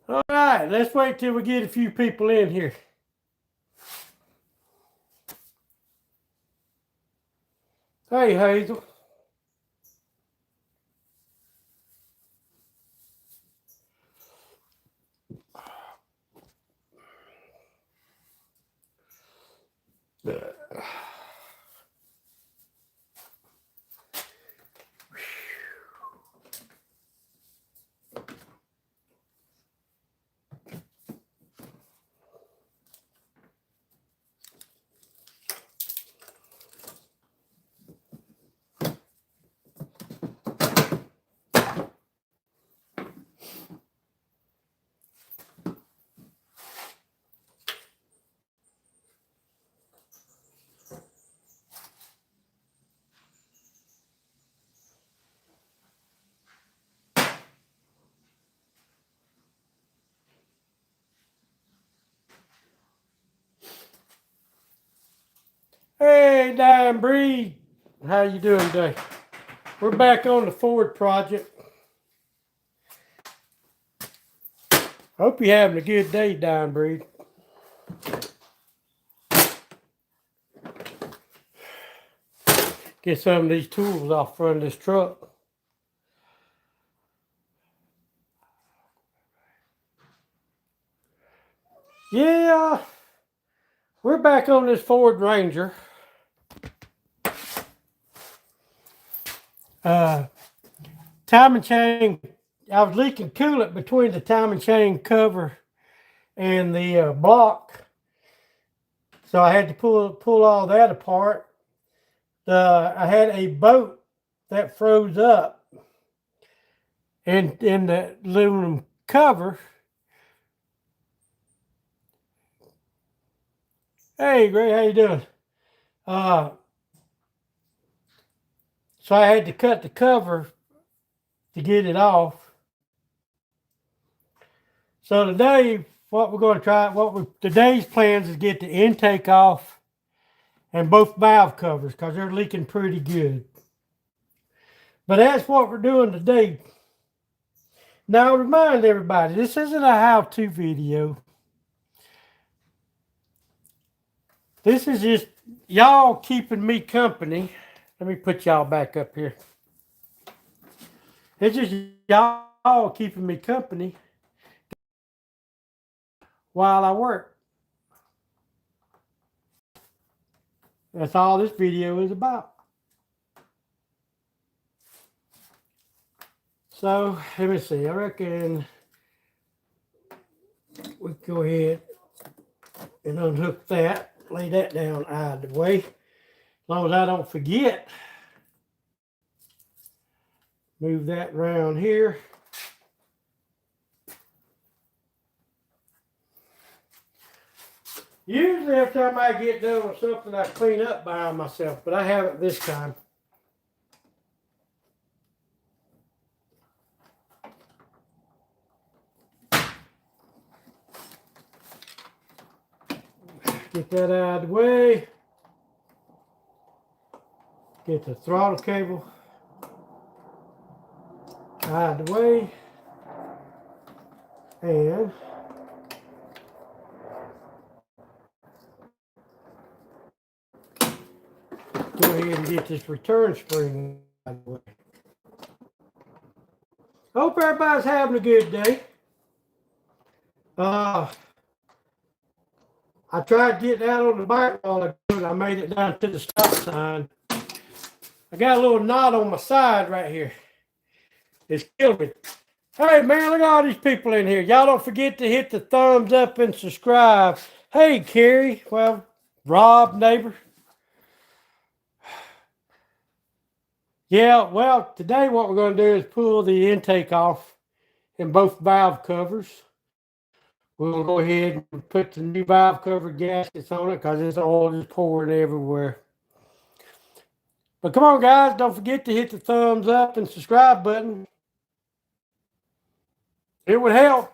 All right, let's wait till we get a few people in here. Hey, Hazel. Hey, Dime Breed. How you doing today? We're back on the Ford project. Hope you're having a good day, Dime Breed. Get some of these tools off front of this truck. Yeah, we're back on this Ford Ranger. Timing chain, I was leaking coolant between the timing chain cover and the block. So I had to pull all that apart. I had a boat that froze up in the aluminum cover. Hey, Gray, how you doing? So I had to cut the cover to get it off. So today, what we're going to try, today's plans is get the intake off and both valve covers because they're leaking pretty good. But that's what we're doing today. Now, remind everybody, this isn't a how-to video. This is just y'all keeping me company. Let me put y'all back up here. It's just y'all keeping me company while I work. That's all this video is about. So, let me see. I reckon we can go ahead and unhook that. Lay that down out of the way. As long as I don't forget. Move that around here. Usually every time I get done with something, I clean up by myself, but I haven't this time. Get that out of the way. Get the throttle cable out of the way. And go ahead and get this return spring out of the way. Hope everybody's having a good day. I tried getting out on the bike while ago and I made it down to the stop sign. I got a little knot on my side right here. It's killing me. Hey man, look at all these people in here. Y'all don't forget to hit the thumbs up and subscribe. Hey Carrie, well, Rob, neighbor. Yeah, well, today what we're going to do is pull the intake off in both valve covers. We'll go ahead and put the new valve cover gaskets on it because this oil is pouring everywhere. But come on, guys, don't forget to hit the thumbs up and subscribe button. It would help.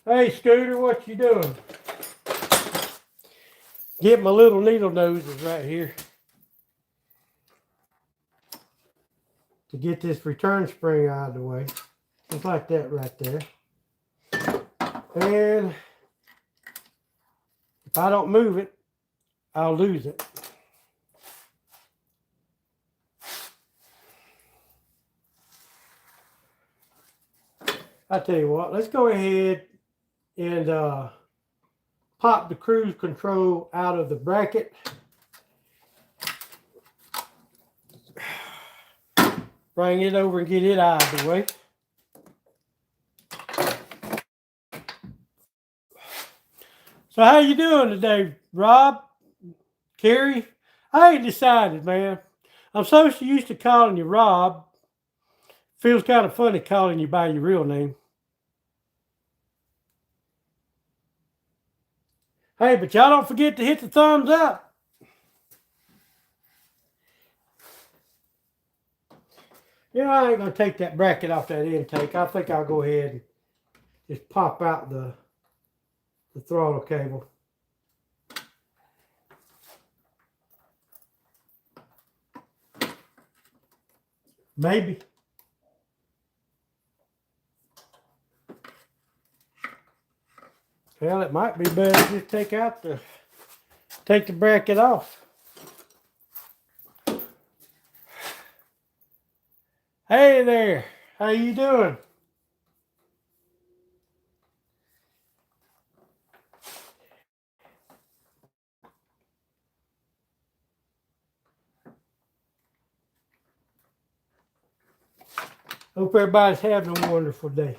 Hey, Scooter, what you doing? Get my little needle noses right here. to get this return spring out of the way. Just like that right there. And if I don't move it, I'll lose it. I tell you what, let's go ahead and pop the cruise control out of the bracket. Bring it over and get it out of the way. So how you doing today, Rob? Carrie? I ain't decided, man. I'm so used to calling you Rob. Feels kind of funny calling you by your real name. Hey, but y'all don't forget to hit the thumbs up. You know, I ain't going to take that bracket off that intake. I think I'll go ahead and just pop out the throttle cable. Maybe. Well, it might be better to just take the bracket off. Hey there, how you doing? Hope everybody's having a wonderful day.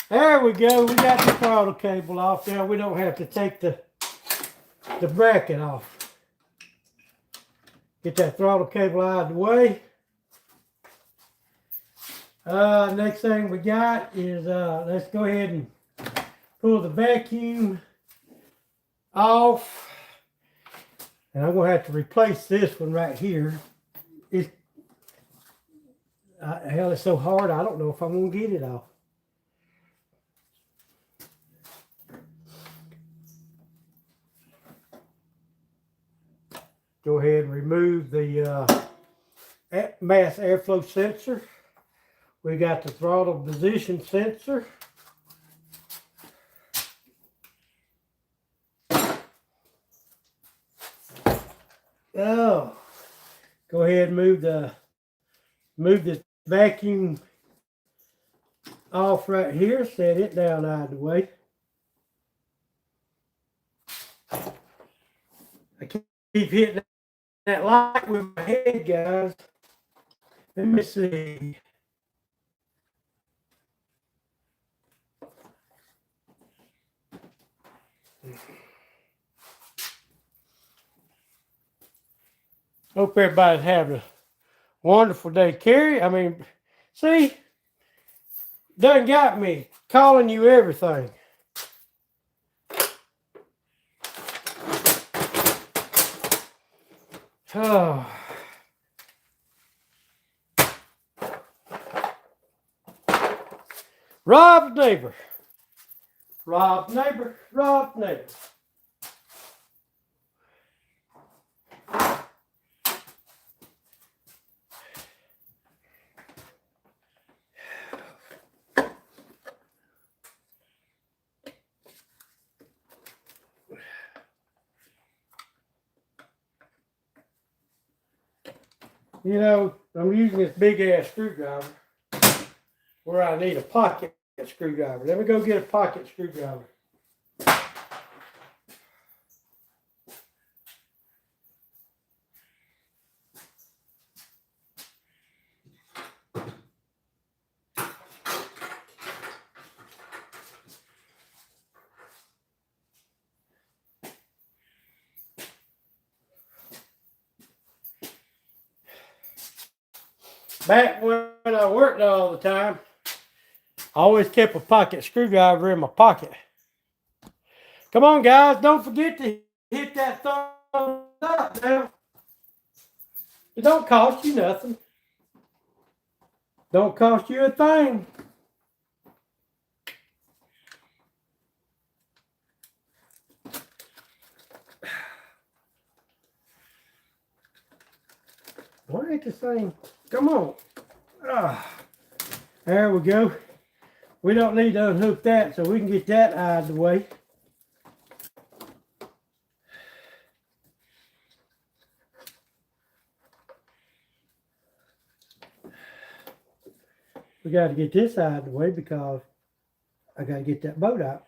There we go. We got the throttle cable off now. We don't have to take the bracket off. Get that throttle cable out of the way. Next thing we got is let's go ahead and pull the vacuum off. And I'm going to have to replace this one right here. Hell, it's so hard, I don't know if I'm going to get it off. Go ahead and remove the mass airflow sensor. We got the throttle position sensor. Oh, go ahead and move this vacuum off right here. Set it down out of the way. I keep hitting that light with my head, guys. Let me see. Hope everybody's having a wonderful day. Carrie, I mean, see, done got me calling you everything. Oh. Rob's neighbor. Rob's neighbor. Rob's neighbor. You know, I'm using this big ass screwdriver where I need a pocket screwdriver. Let me go get a pocket screwdriver. Back when I worked all the time, I always kept a pocket screwdriver in my pocket. Come on, guys, don't forget to hit that thumbs up now. It don't cost you nothing. Don't cost you a thing. Why ain't the same? Come on. Ah, there we go. We don't need to unhook that, so we can get that out of the way. We got to get this out of the way because I got to get that boat out.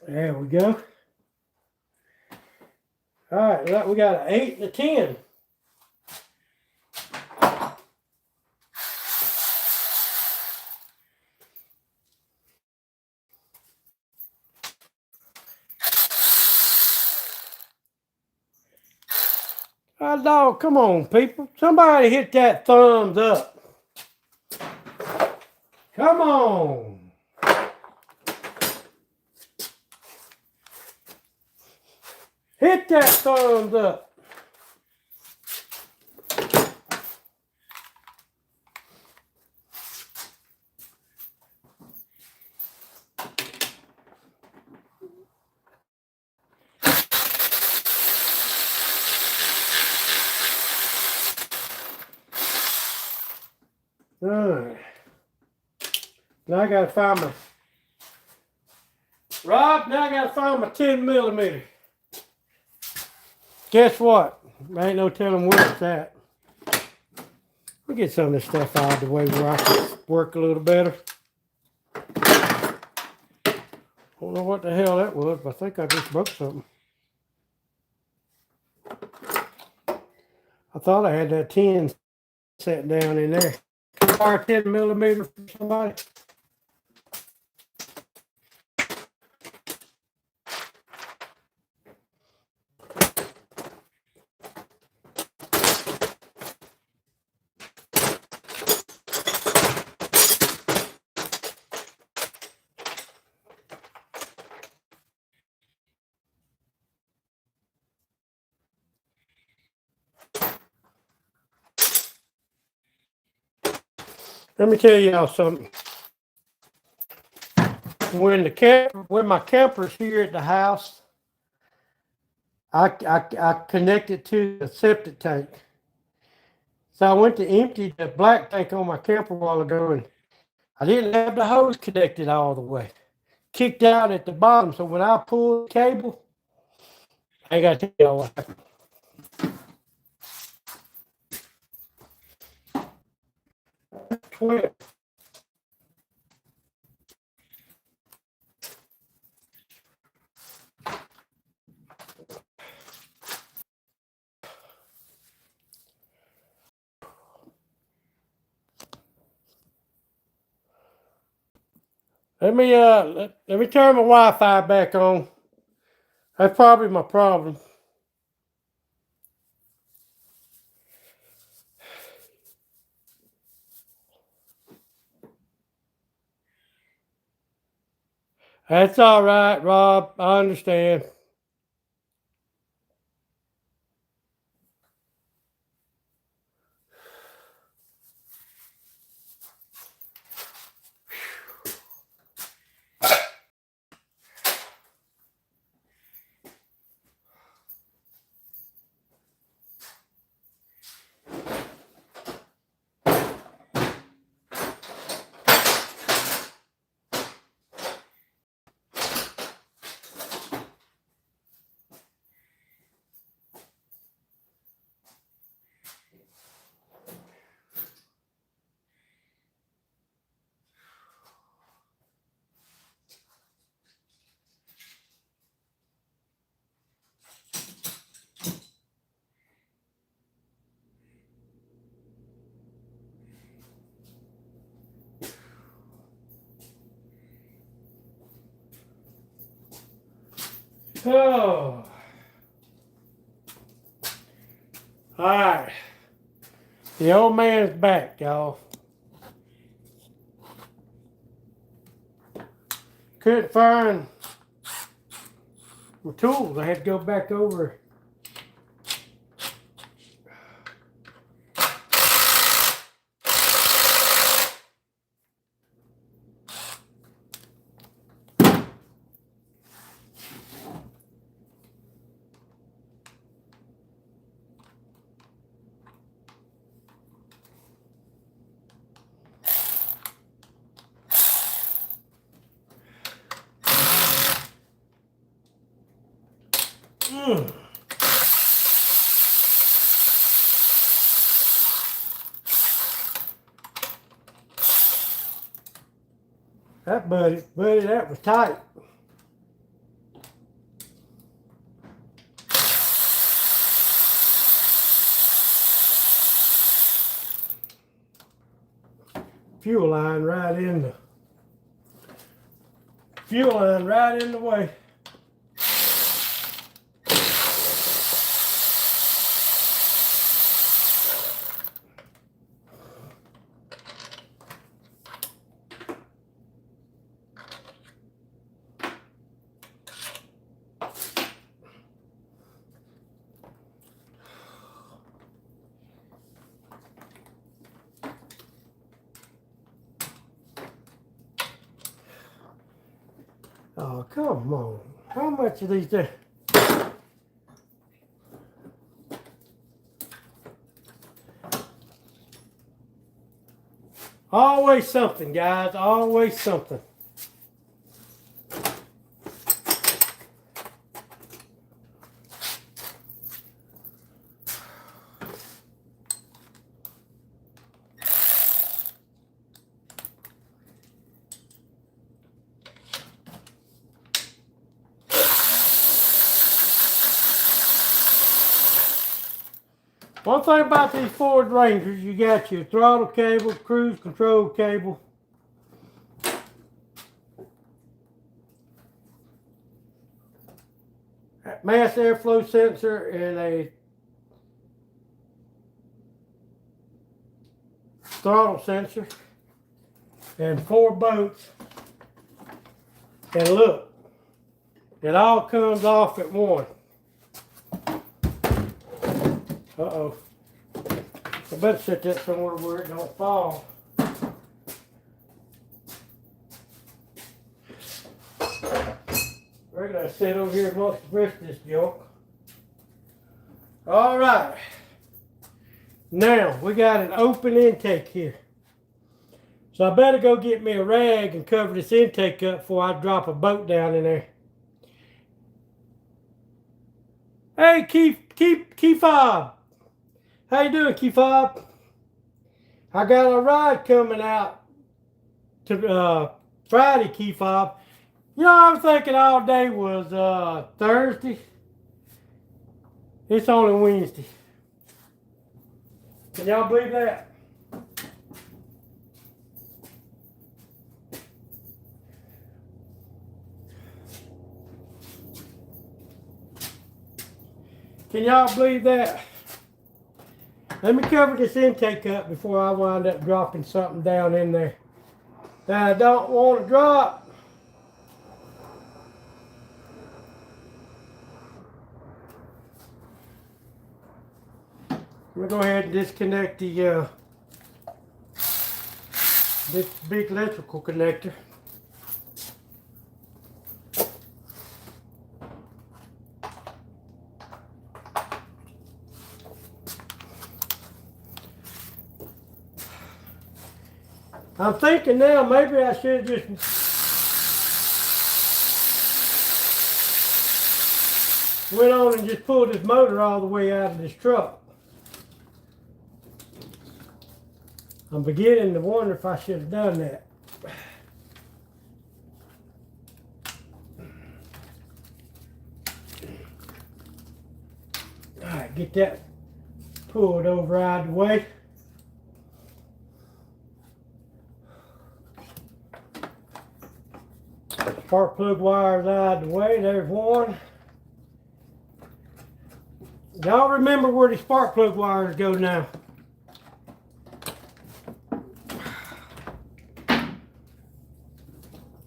There we go. All right, look, we got an 8 and a 10. Oh, dog, come on, people. Somebody hit that thumbs up. Come on. Hit that thumbs up. All right. Now I gotta find my Rob. Now I gotta find my 10 millimeter. Guess what? There ain't no telling where it's at. We'll get some of this stuff out of the way where I can work a little better. Don't know what the hell that was, but I think I just broke something. I thought I had that 10 set down in there. Or 10 millimeter for somebody. Let me tell y'all something. When my camper's here at the house, I connected to the septic tank. So I went to empty the black tank on my camper a while ago, and I didn't have the hose connected all the way. Kicked out at the bottom, so when I pulled the cable, I ain't got to tell y'all what happened. Let me turn my Wi-Fi back on. That's probably my problem. That's all right, Rob. I understand. Oh. All right. The old man's back, y'all. Couldn't find my tools. I had to go back over. That buddy, that was tight. Fuel line right in the way. Oh, come on. How much of these there? Always something, guys. Always something. One thing about these Ford Rangers, you got your throttle cable, cruise control cable. Mass airflow sensor and a throttle sensor. And 4 bolts. And look, it all comes off at one. Uh-oh. I better set that somewhere where it don't fall. We're gonna sit over here amongst the rest of this junk. All right. Now, we got an open intake here. So I better go get me a rag and cover this intake up before I drop a bolt down in there. Hey, Key Fob. How you doing, Key Fob? I got a ride coming out to Friday, Key Fob. You know, I was thinking all day was Thursday. It's only Wednesday. Can y'all believe that? Can y'all believe that? Let me cover this intake up before I wind up dropping something down in there that I don't want to drop. I'm going to go ahead and disconnect the this big electrical connector. I'm thinking now maybe I should just went on and just pulled this motor all the way out of this truck. I'm beginning to wonder if I should have done that. All right, get that pulled over out of the way. Spark plug wires out of the way. There's one. Y'all remember where the spark plug wires go now.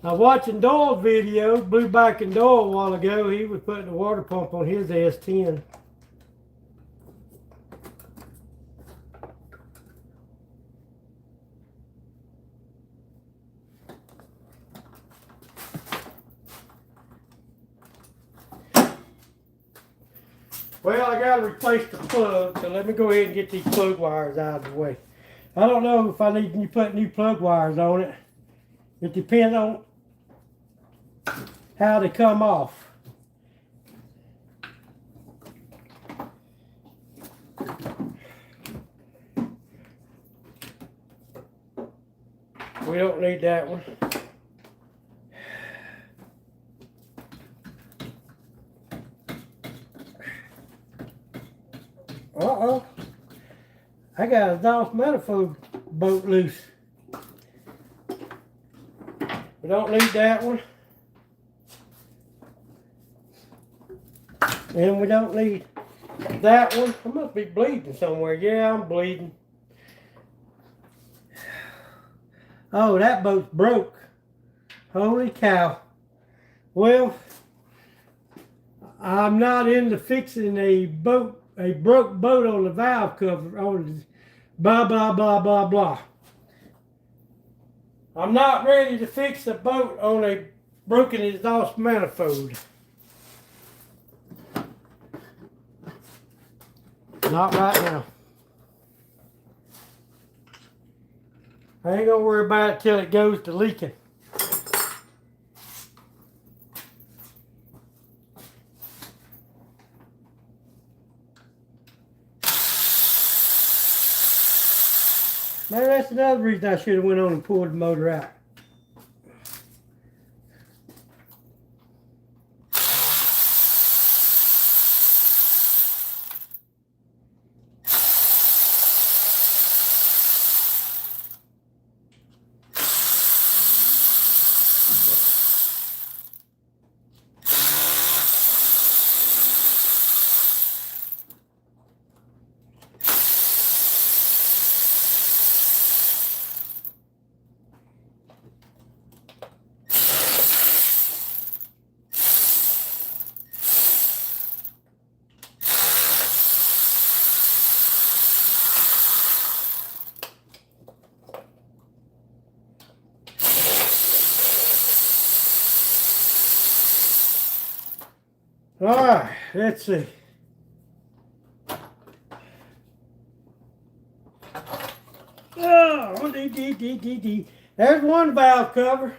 I was watching Doyle's video, Blue Back and Doyle, a while ago. He was putting a water pump on his S10. Well, I got to replace the plug, so let me go ahead and get these plug wires out of the way. I don't know if I need to put new plug wires on it. It depends on how they come off. We don't need that one. Uh-oh. I got a exhaust manifold bolt loose. We don't need that one. And we don't need that one. I must be bleeding somewhere. Yeah, I'm bleeding. Oh, that boat's broke. Holy cow. Well, I'm not into fixing a broke boat on the valve cover, on the blah, blah, blah, blah, blah. I'm not ready to fix a boat on a broken exhaust manifold. Not right now. I ain't gonna worry about it till it goes to leaking. Maybe that's another reason I should have went on and pulled the motor out. All right, let's see. Oh, there's one valve cover.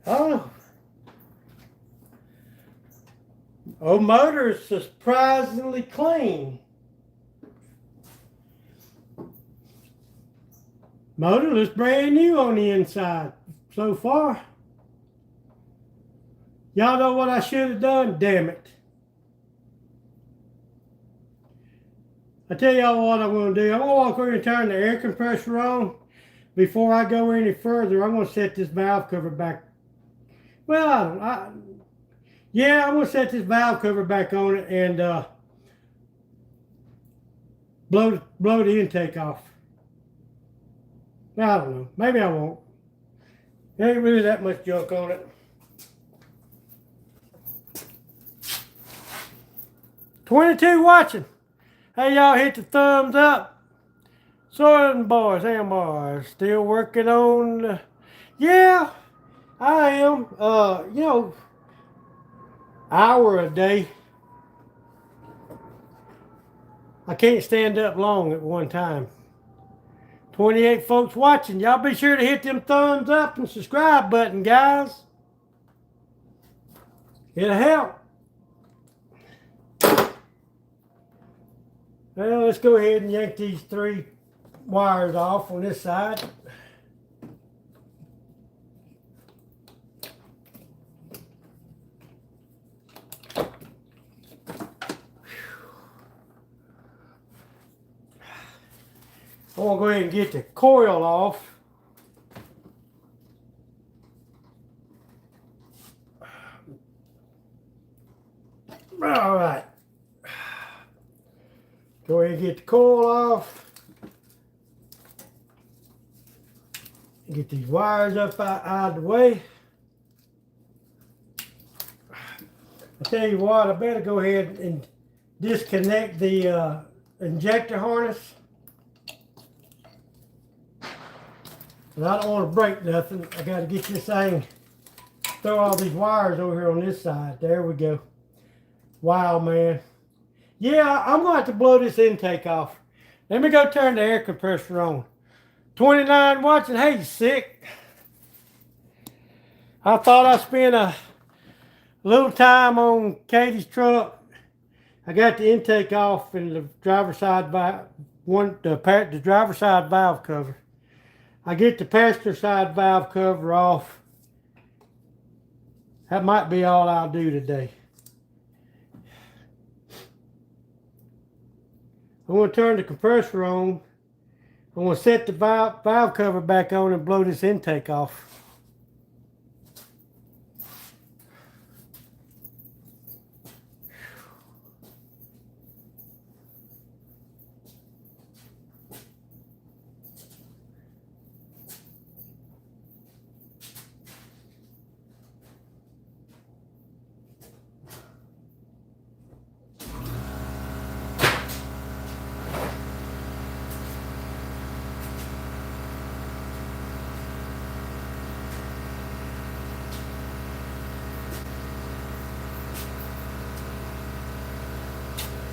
Oh, motor is surprisingly clean. Motor looks brand new on the inside so far. Y'all know what I should have done? Damn it. I tell y'all what I'm going to do. I'm going to walk over and turn the air compressor on. Before I go any further, I'm going to set this valve cover back. Well, yeah, I'm going to set this valve cover back on it and blow the intake off. I don't know. Maybe I won't. There ain't really that much junk on it. 22 watching. Hey, y'all hit the thumbs up. Southern boys and boys. Still working on... yeah, I am. You know, hour a day. I can't stand up long at one time. 28 folks watching. Y'all be sure to hit them thumbs up and subscribe button, guys. It'll help. Well, let's go ahead and yank these 3 wires off on this side. I'm going to go ahead and get the coil off. All right. Go ahead and get the coil off. Get these wires up out of the way. I tell you what, I better go ahead and disconnect the injector harness. But I don't want to break nothing. I got to get this thing, throw all these wires over here on this side. There we go. Wow, man. Yeah, I'm going to have to blow this intake off. Let me go turn the air compressor on. 29 watching. Hey, sick. I thought I'd spend a little time on Katie's truck I got the intake off and the driver's side valve, the driver's side valve cover. I get the passenger side valve cover off. That might be all I'll do today. I'm going to turn the compressor on. I'm going to set the valve cover back on and blow this intake off.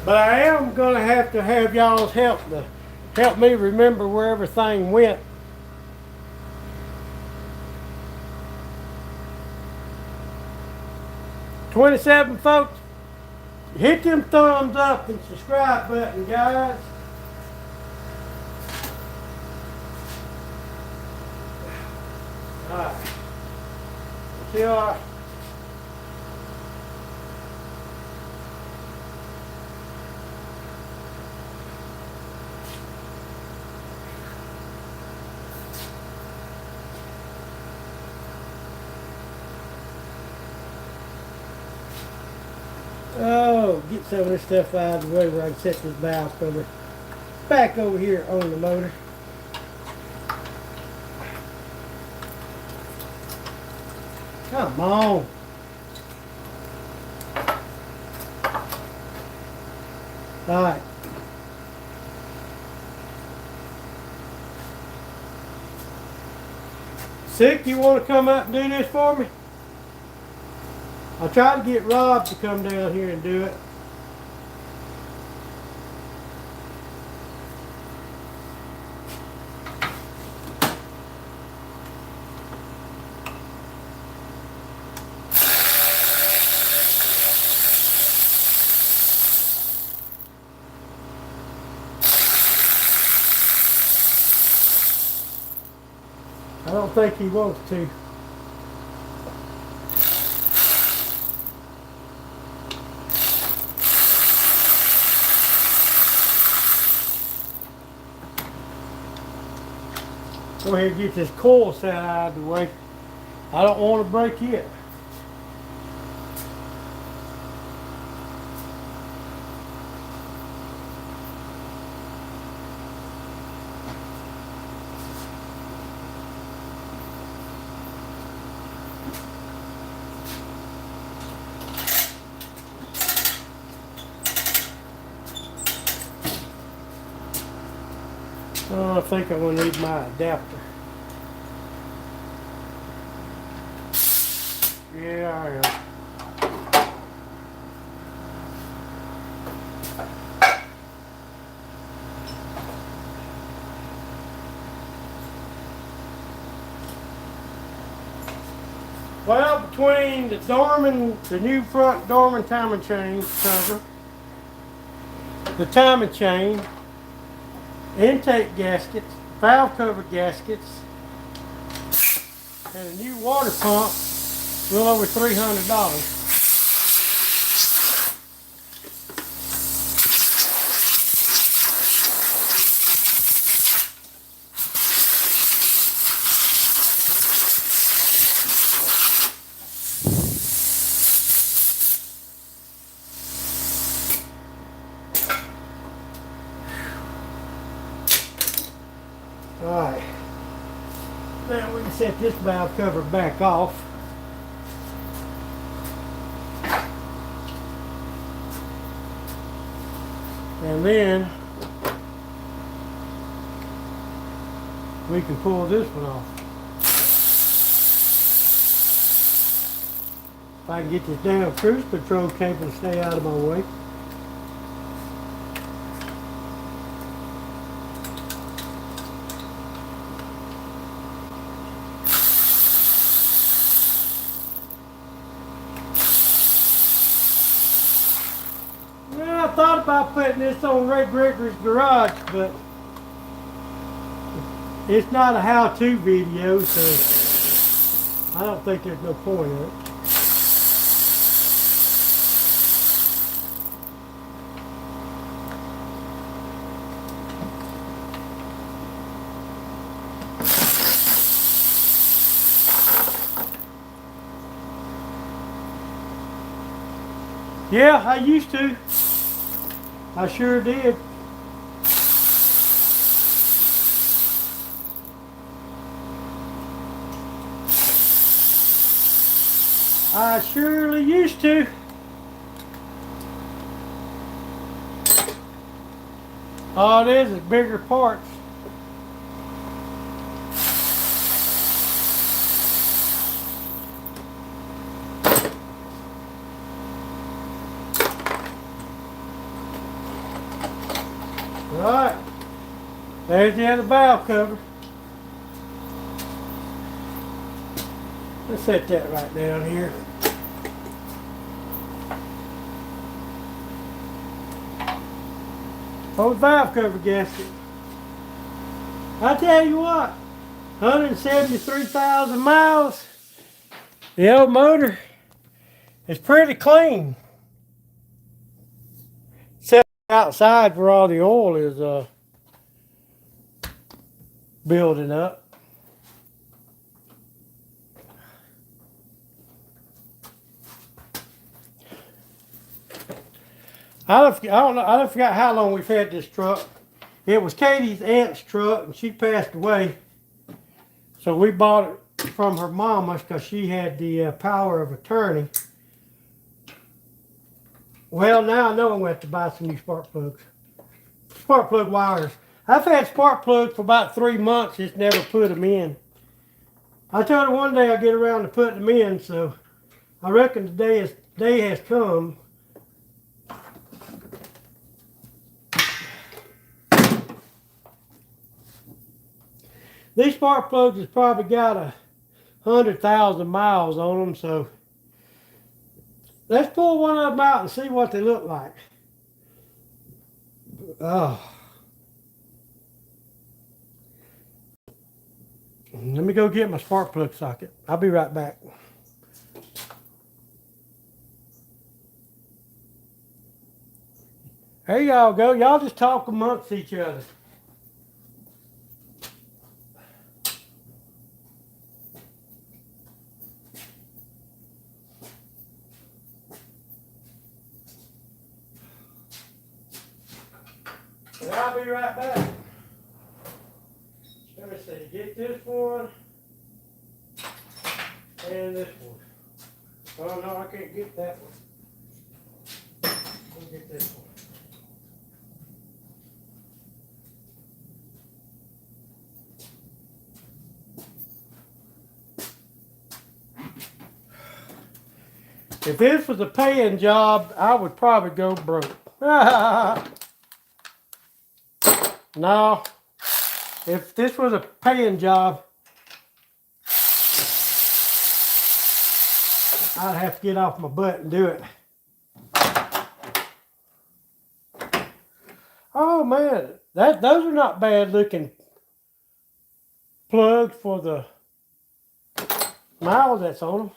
But I am going to have y'all's help to help me remember where everything went. "27 folks, hit them thumbs up and subscribe button, guys. Alright. Until I get some of this stuff out of the way where I can set this valve cover back over here on the motor. Come on. Alright. Sick, you want to come up and do this for me? I tried to get Rob to come down here and do it. I don't think he wants to. Go ahead and get this coil set out of the way. I don't want to break it. Oh, I think I'm going to need my adapter. Yeah, I am. Well, between the new front Dorman timing chain cover, the timing chain, intake gaskets, valve cover gaskets, and a new water pump, a little over $300. Alright, now we can set this valve cover back off. And then we can pull this one off. If I can get this damn cruise control cable to stay out of my way. I I thought about putting this on Red Gregory's garage, but it's not a how-to video, so I don't think there's no point in it. Yeah, I used to. I sure did. I surely used to. All it is bigger parts. Alright, there's the other valve cover. Let's set that right down here. Oh, valve cover gasket. I tell you what, 173,000 miles. The old motor is pretty clean. Except outside where all the oil is building up. I forgot how long we've had this truck. It was Katie's aunt's truck, and she passed away. So we bought it from her mama because she had the power of attorney. Well, now I know I'm going to have to buy some new spark plugs. Spark plug wires. I've had spark plugs for about 3 months, just never put them in. I told her one day I'd get around to putting them in, so I reckon the day has come. These spark plugs has probably got 100,000 miles on them, so let's pull one of them out and see what they look like. Oh. Let me go get my spark plug socket. I'll be right back. There y'all go. Y'all just talk amongst each other. And I'll be right back. Let me see. Get this one and this one. Oh no, I can't get that one. I'll get this one. If this was a paying job, I would probably go broke. No, if this was a paying job, I'd have to get off my butt and do it. Oh man, those are not bad looking plugs for the miles that's on them.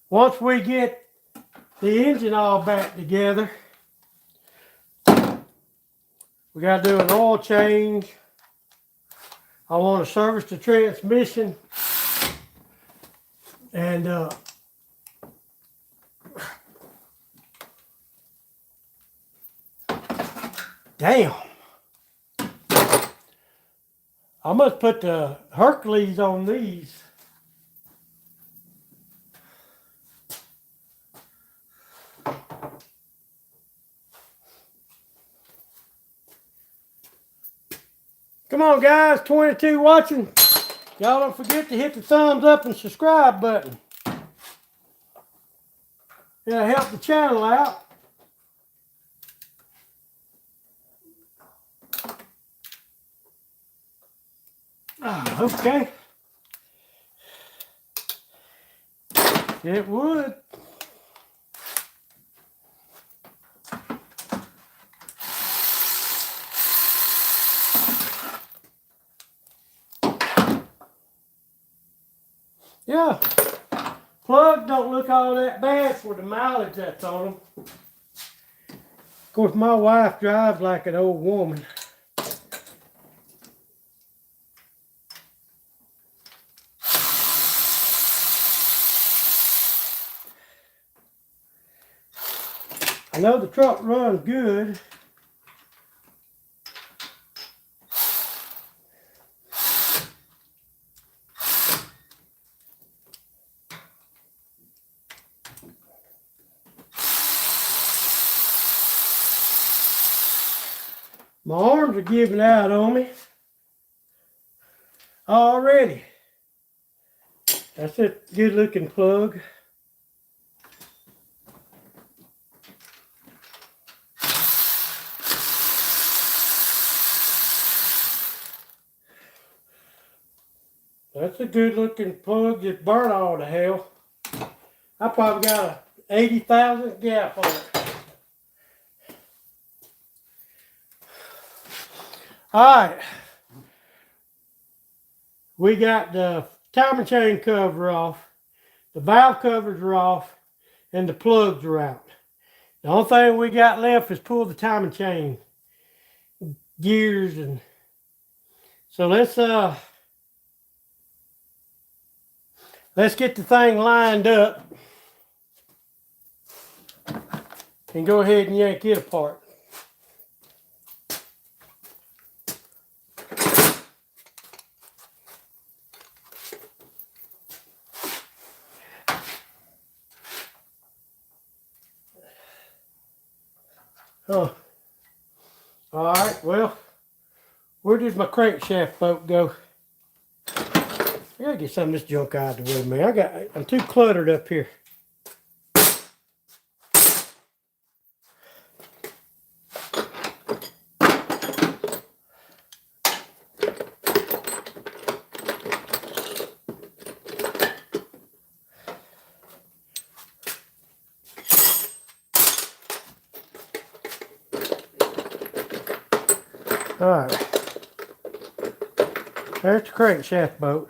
Once we get the engine all back together, we got to do an oil change. I want to service the transmission, and damn, I must put the Hercules on these. Come on guys, 22 watching. Y'all don't forget to hit the thumbs up and subscribe button. It'll help the channel out. Okay. It would. Yeah. Plugs don't look all that bad for the mileage that's on them. Of course, my wife drives like an old woman. I know the truck runs good. My arms are giving out on me already. That's a good looking plug. That's a good looking plug. Just burn all the hell. I probably got a 80,000 gap on it. Alright. We got the timing chain cover off. The valve covers are off. And the plugs are out. The only thing we got left is pull the timing chain gears, and so let's get the thing lined up and go ahead and yank it apart. Huh. All right, well, where did my crankshaft bolt go? I gotta get some of this junk out of the way, man. I'm too cluttered up here. All right, there's the crankshaft bolt.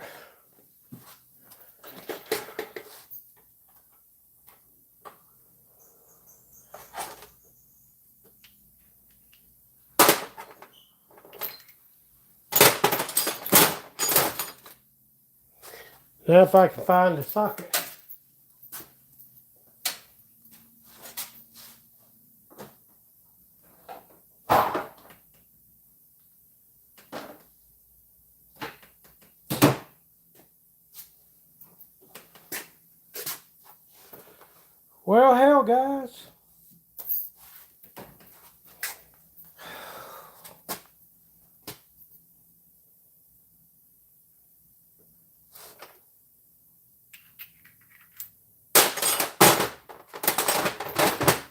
Now if I can find the socket. Well, hell, guys.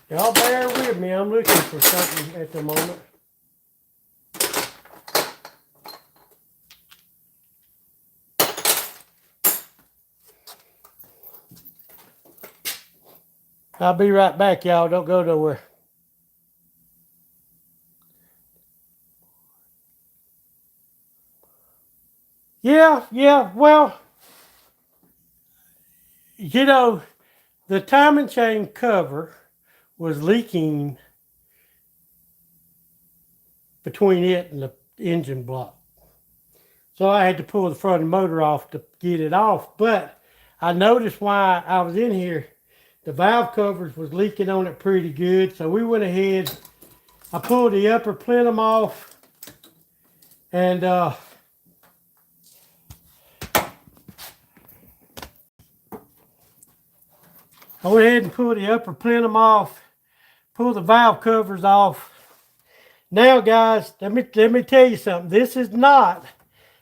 Y'all bear with me. I'm looking for something at the moment. I'll be right back, y'all. Don't go nowhere. Yeah, well, you know, the timing chain cover was leaking between it and the engine block. So I had to pull the front motor off to get it off. But I noticed while I was in here, the valve covers was leaking on it pretty good. So we went ahead, I pulled the upper plenum off, and I went ahead and pulled the upper plenum off, pulled the valve covers off. Now, guys, let me tell you something. This is not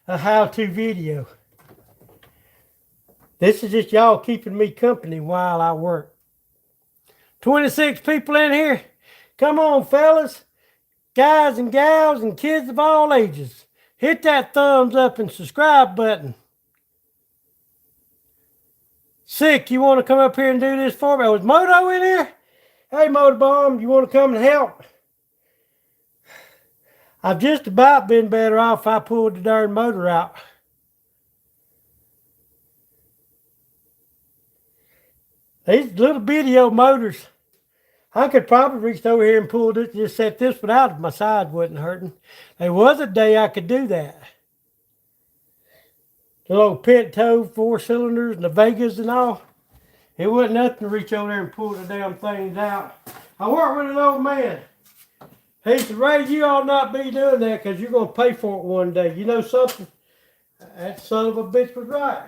a how-to video. This is just y'all keeping me company while I work. 26 people in here. Come on, fellas, guys and gals, and kids of all ages. Hit that thumbs up and subscribe button. Sick, you want to come up here and do this for me? Was Moto in here? Hey, Motorbomb, you want to come and help? I've just about been better off if I pulled the darn motor out. These little bitty old motors, I could probably reach over here and pull this, just set this one out if my side wasn't hurting. There was a day I could do that. The little Pinto 4 cylinders and the Vegas and all. It wasn't nothing to reach over there and pull the damn things out. I worked with an old man. He said, Ray, you ought not be doing that because you're going to pay for it one day. You know something? That son of a bitch was right.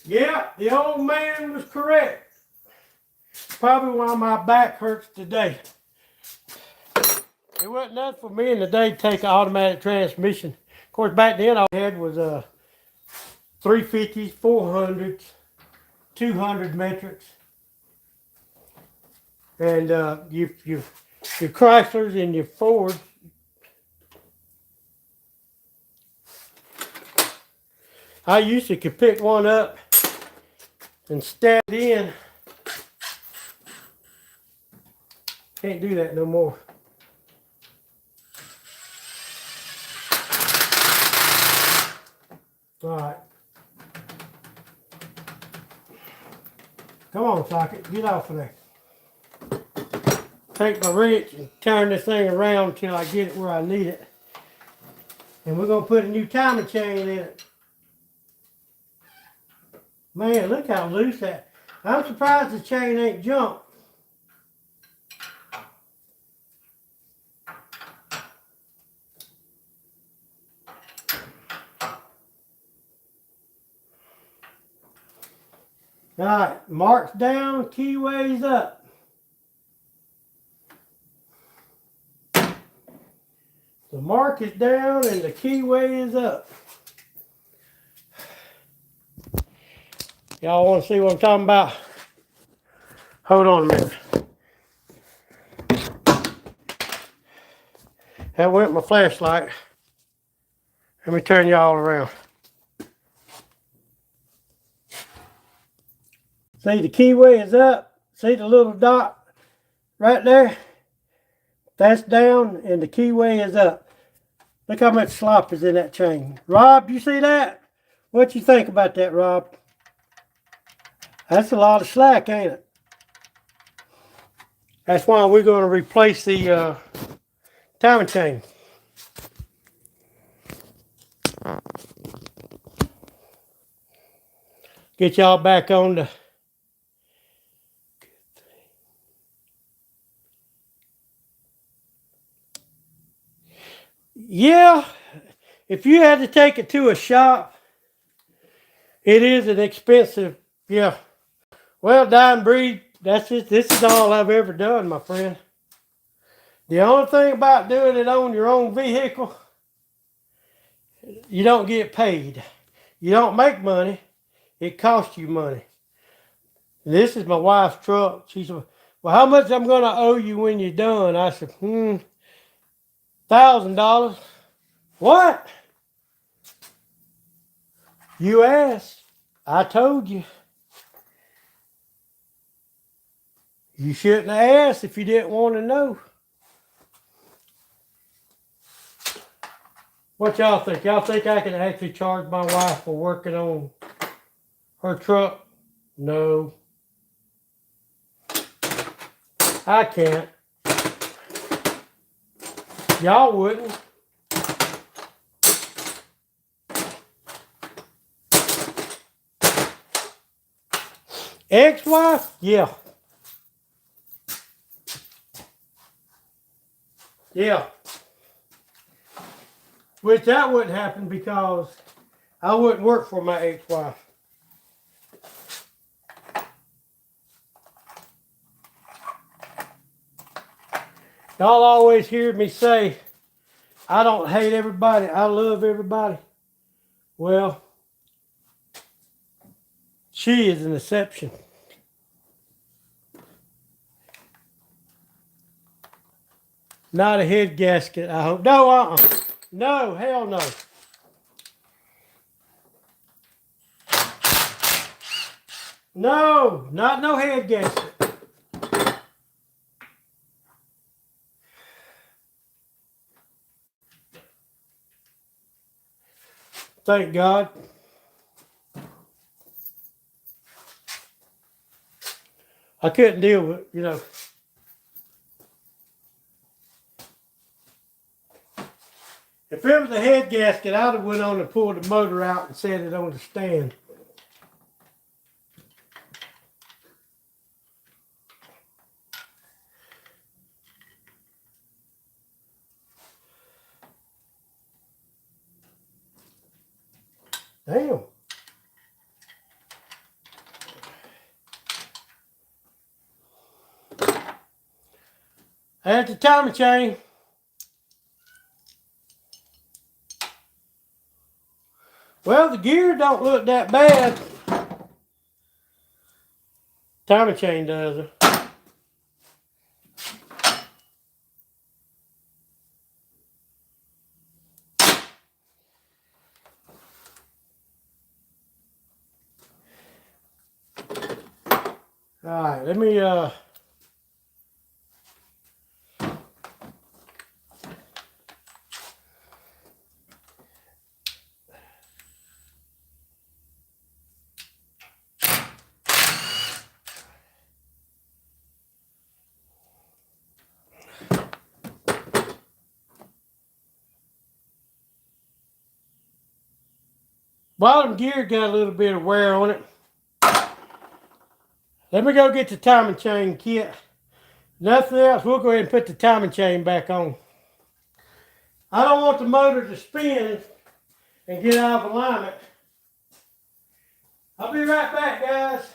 Yeah, the old man was correct. Probably why my back hurts today. It wasn't nothing for me in the day to take an automatic transmission. Of course, back then all I had was 350s, 400s, 200 metrics, and your Chryslers and your Fords. I used to could pick one up and stab it in. Can't do that no more. All right. Come on, socket. Get off of there. Take my wrench and turn this thing around until I get it where I need it. And we're going to put a new timing chain in it. Man, look how loose that. I'm surprised the chain ain't jumped. All right, mark's down, keyway's up. The mark is down and the keyway is up. Y'all want to see what I'm talking about? Hold on a minute. That went my flashlight. Let me turn y'all around. See, the keyway is up. See the little dot right there? That's down and the keyway is up. Look how much slop is in that chain. Rob, you see that? What you think about that, Rob? That's a lot of slack, ain't it? That's why we're going to replace the timing chain. Get y'all back on the... Yeah, if you had to take it to a shop, it is an expensive, yeah. Well, Dying Breed, this is all I've ever done, my friend. The only thing about doing it on your own vehicle, you don't get paid. You don't make money, it costs you money. This is my wife's truck. She said, well, how much I'm going to owe you when you're done? I said, $1,000. What? You asked. I told you. You shouldn't have asked if you didn't want to know. What y'all think? Y'all think I can actually charge my wife for working on her truck? No. I can't. Y'all wouldn't. Ex-wife? Yeah. Yeah. Which that wouldn't happen because I wouldn't work for my ex-wife. Y'all always hear me say, I don't hate everybody, I love everybody. Well, she is an exception. Not a head gasket, I hope. No, No, hell no. No, not no head gasket. Thank God. I couldn't deal with, If it was a head gasket, I'd have went on and pulled the motor out and set it on the stand. Damn. That's the timing chain. Well, the gear don't look that bad. Timing chain does. All right, let me bottom gear got a little bit of wear on it. Let me go get the timing chain kit. Nothing else, we'll go ahead and put the timing chain back on. I don't want the motor to spin and get out of alignment. I'll be right back, guys.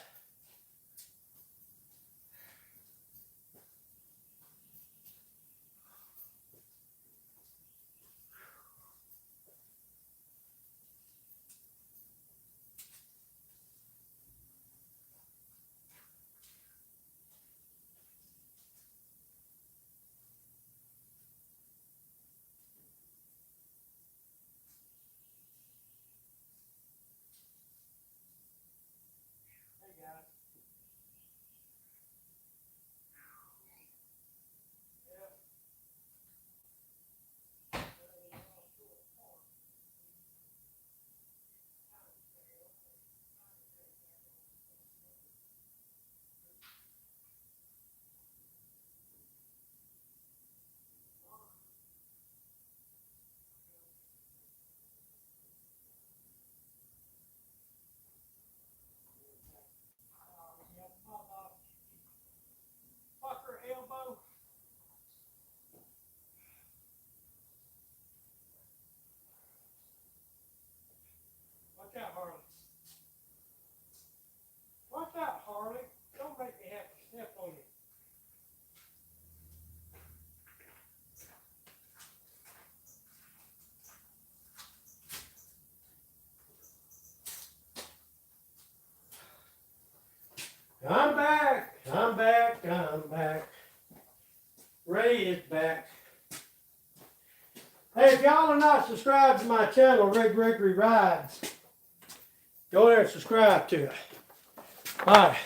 Fucker elbow. Watch out, Harley. Watch out, Harley. Don't make me have to step on you. I'm back. I'm back. I'm back. Ray is back. Hey, if y'all are not subscribed to my channel, Ray Gregory Rides, go there and subscribe to it. Alright.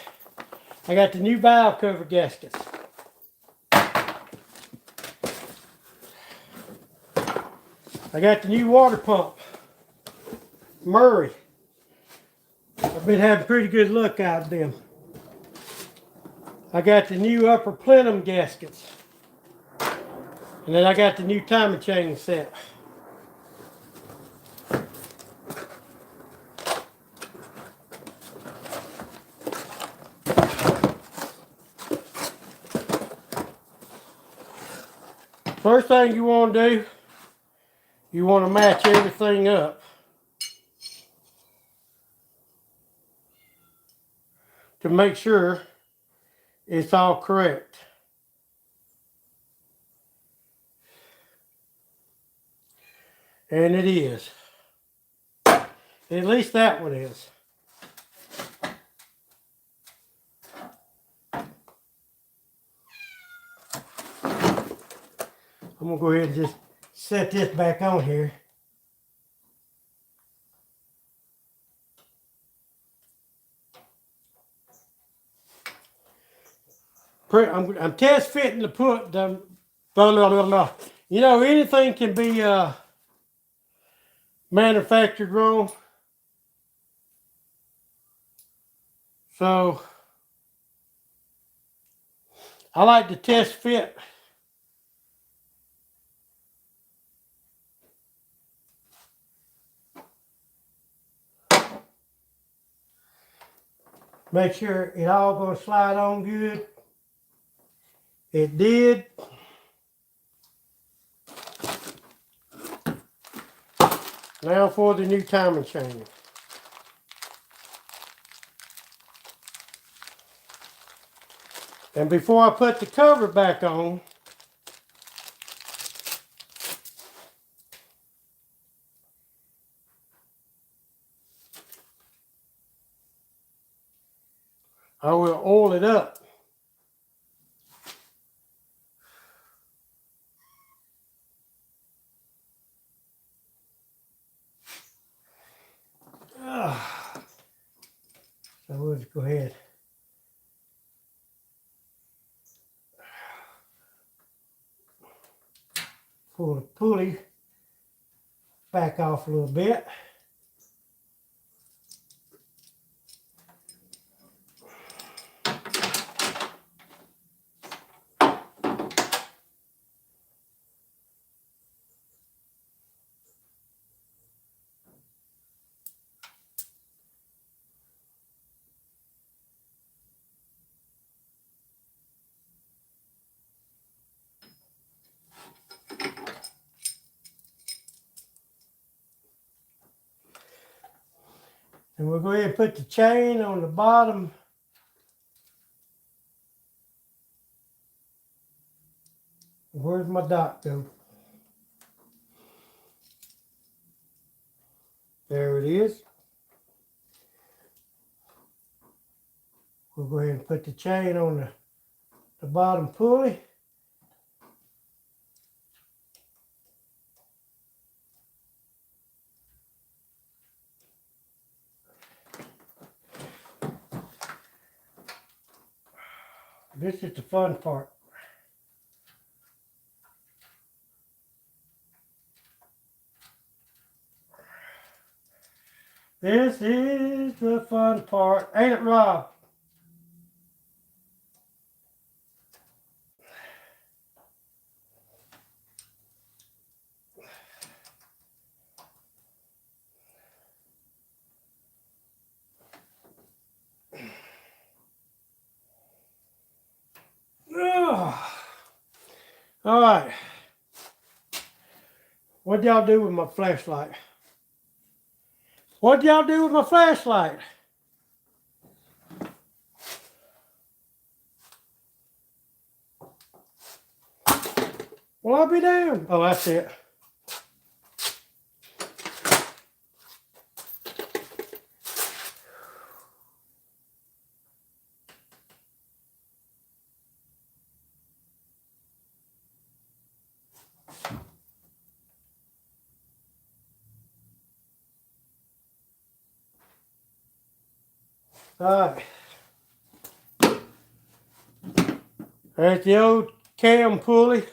I got the new valve cover gaskets. I got the new water pump. Murray. I've been having pretty good luck out of them. I got the new upper plenum gaskets. And then I got the new timing chain set. First thing you want to do, you want to match everything up to make sure it's all correct. And it is. At least that one is. I'm going to go ahead and just set this back on here. I'm test fitting to put the blah, blah, blah, blah. You know, anything can be manufactured wrong. So I like to test fit. Make sure it all gonna slide on good. It did. Now for the new timing chain. And before I put the cover back on, I will oil it up. So we'll just go ahead. Pull the pulley back off a little bit. And we'll go ahead and put the chain on the bottom. Where's my dot go? There it is. We'll go ahead and put the chain on the bottom pulley. This is the fun part. This is the fun part. Ain't it, Rob? All right. What y'all do with my flashlight? What y'all do with my flashlight? Well, I'll be down. Oh, that's it. All right. There's the old cam pulley.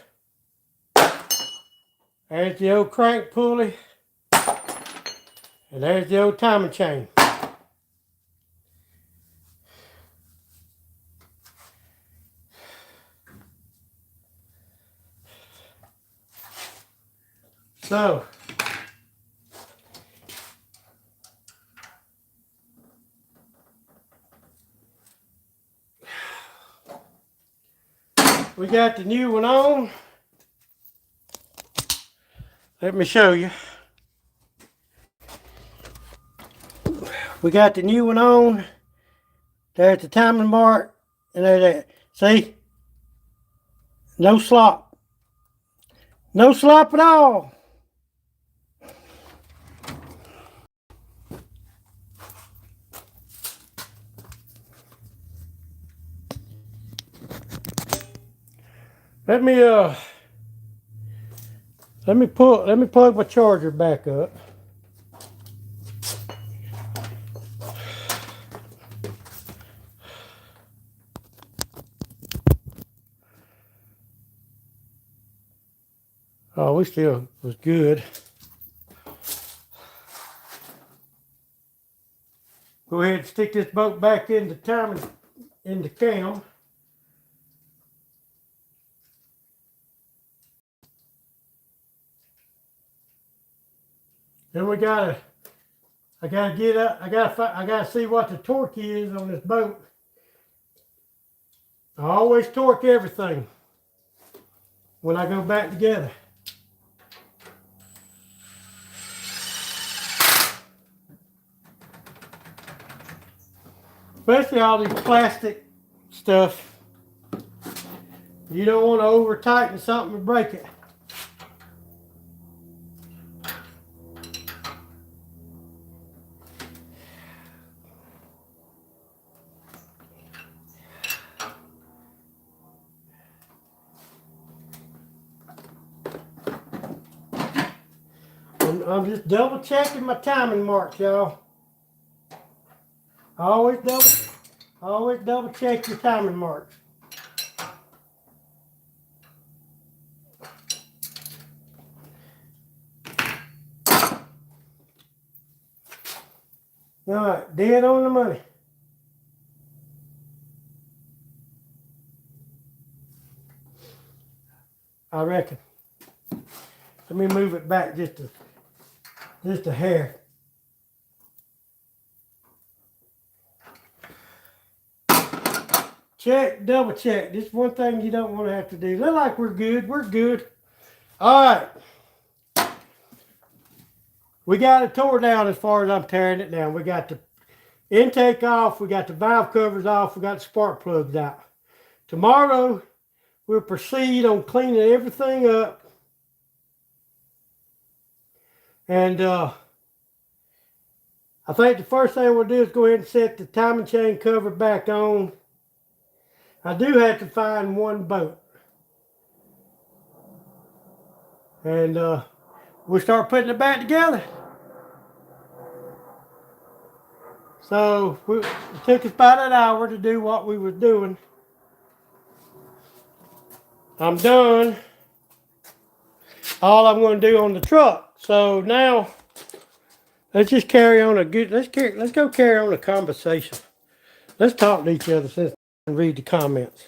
There's the old crank pulley. And there's the old timing chain. So, we got the new one on. Let me show you. We got the new one on. There's the timing mark. And there's that. See? No slop. No slop at all. Let me plug my charger back up. Oh, we still was good. Go ahead and stick this boat back in the timing in the cam. Then I gotta get up. I gotta see what the torque is on this boat. I always torque everything when I go back together. Especially all these plastic stuff. You don't want to over tighten something and break it. I'm just double checking my timing marks, y'all. Always double check your timing marks. All right, dead on the money. I reckon. Let me move it back just a hair. Check, double check. This is one thing you don't want to have to do. Look like we're good. We're good. All right. We got it tore down as far as I'm tearing it down. We got the intake off. We got the valve covers off. We got the spark plugs out. Tomorrow, we'll proceed on cleaning everything up. And I think the first thing we'll do is go ahead and set the timing chain cover back on. I do have to find one boat. And we'll start putting it back together. So it took us about an hour to do what we were doing. I'm done. All I'm going to do on the truck. So now let's just carry on let's go carry on a conversation. Let's talk to each other since and read the comments.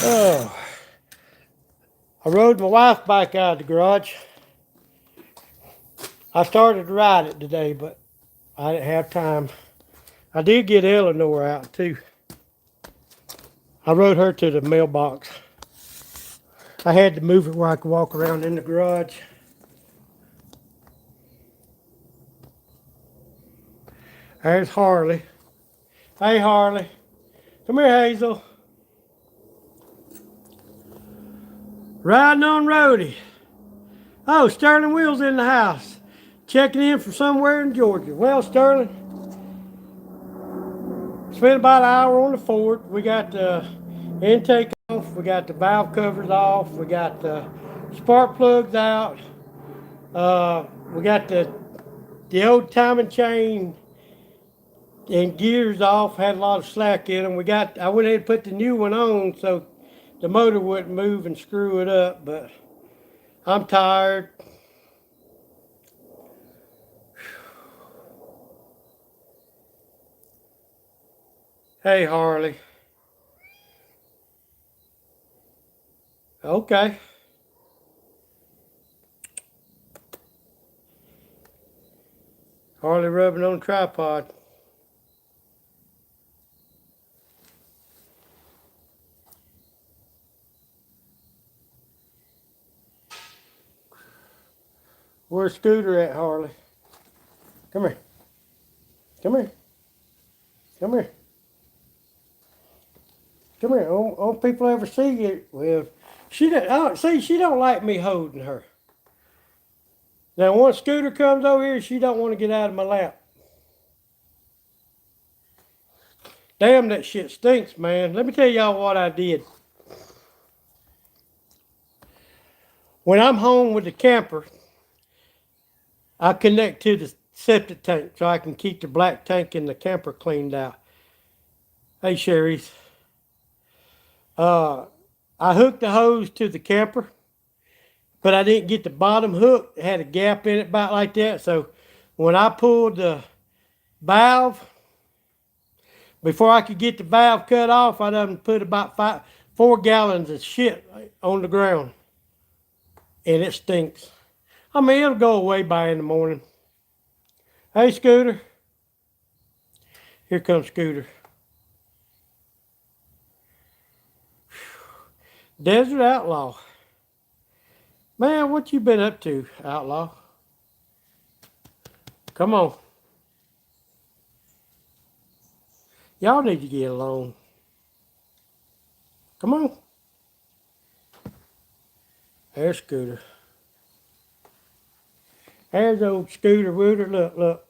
Oh, I rode my wife bike out of the garage. I started to ride it today, but I didn't have time. I did get Eleanor out too. I rode her to the mailbox. I had to move it where I could walk around in the garage. There's Harley. Hey Harley. Come here, Hazel. Riding on roadie. Oh, Sterling Will's in the house. Checking in from somewhere in Georgia. Well, Sterling, spent about an hour on the Ford. We got the intake off. We got the valve covers off. We got the spark plugs out. We got the old timing chain and gears off. Had a lot of slack in them. I went ahead and put the new one on so the motor wouldn't move and screw it up, but I'm tired. Hey, Harley. Okay. Hardly rubbing on the tripod. Where's Scooter at, Harley? Come here. Come here. Come here. Come here. Don't people ever see you? Well, she don't. See, she don't like me holding her. Now, once Scooter comes over here, she don't want to get out of my lap. Damn, that shit stinks, man. Let me tell y'all what I did. When I'm home with the camper, I connect to the septic tank so I can keep the black tank in the camper cleaned out. Hey, Sherry's. I hooked the hose to the camper, but I didn't get the bottom hook. It had a gap in it about like that. So when I pulled the valve, before I could get the valve cut off, I done put about 4 gallons of shit on the ground. And it stinks. I mean, it'll go away by in the morning. Hey, Scooter. Here comes Scooter. Desert Outlaw. Man, what you been up to, Outlaw? Come on. Y'all need to get along. Come on. There's Scooter. There's old Scooter Wooter.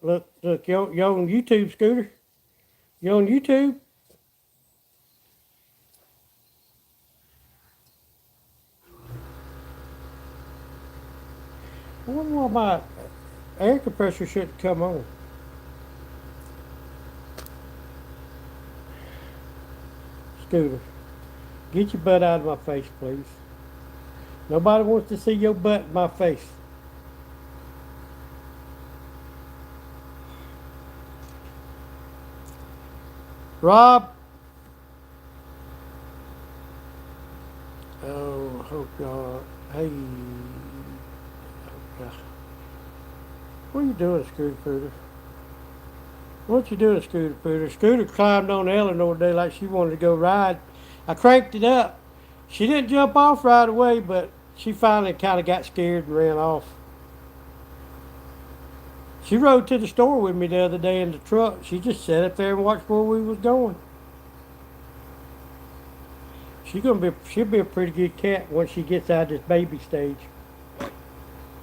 Look. You on YouTube, Scooter? You on YouTube? I wonder why my air compressor shouldn't come on. Scooter, get your butt out of my face, please. Nobody wants to see your butt in my face. Rob. Oh God. Hey. Oh God. What are you doing, Scooter Pooter? What you doing, Scooter Pooter? Scooter climbed on Eleanor today like she wanted to go ride. I cranked it up. She didn't jump off right away, but she finally kind of got scared and ran off. She rode to the store with me the other day in the truck. She just sat up there and watched where we was going. She'll be a pretty good cat once she gets out of this baby stage.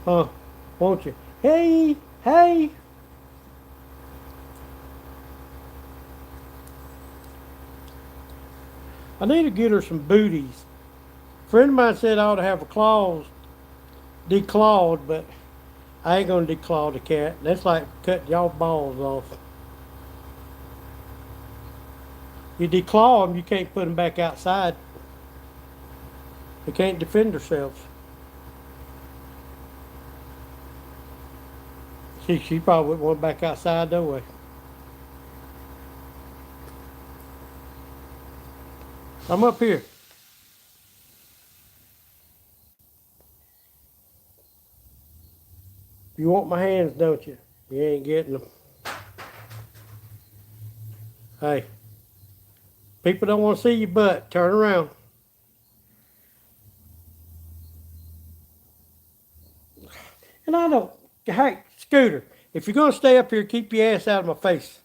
Huh? Won't you? Hey! I need to get her some booties. A friend of mine said I ought to have her claws declawed, but I ain't gonna declaw the cat. That's like cutting y'all balls off. You declaw them, you can't put them back outside. They can't defend themselves. She probably wouldn't want back outside no way. I'm up here. You want my hands, don't you? You ain't getting them. Hey, people don't want to see your butt. Turn around. And I don't. Hey, Scooter, if you're going to stay up here, keep your ass out of my face.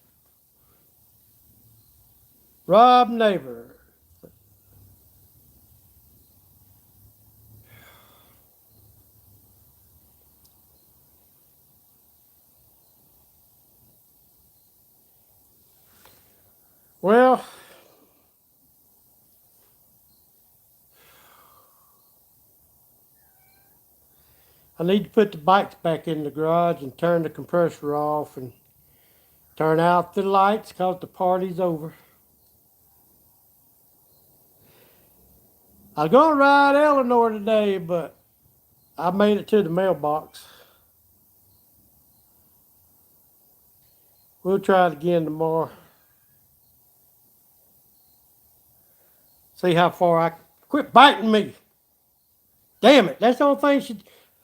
Rob Neighbor. Well, I need to put the bikes back in the garage and turn the compressor off and turn out the lights because the party's over. I was going to ride Eleanor today, but I made it to the mailbox. We'll try it again tomorrow. See how far I quit biting me. Damn it, that's the only thing she.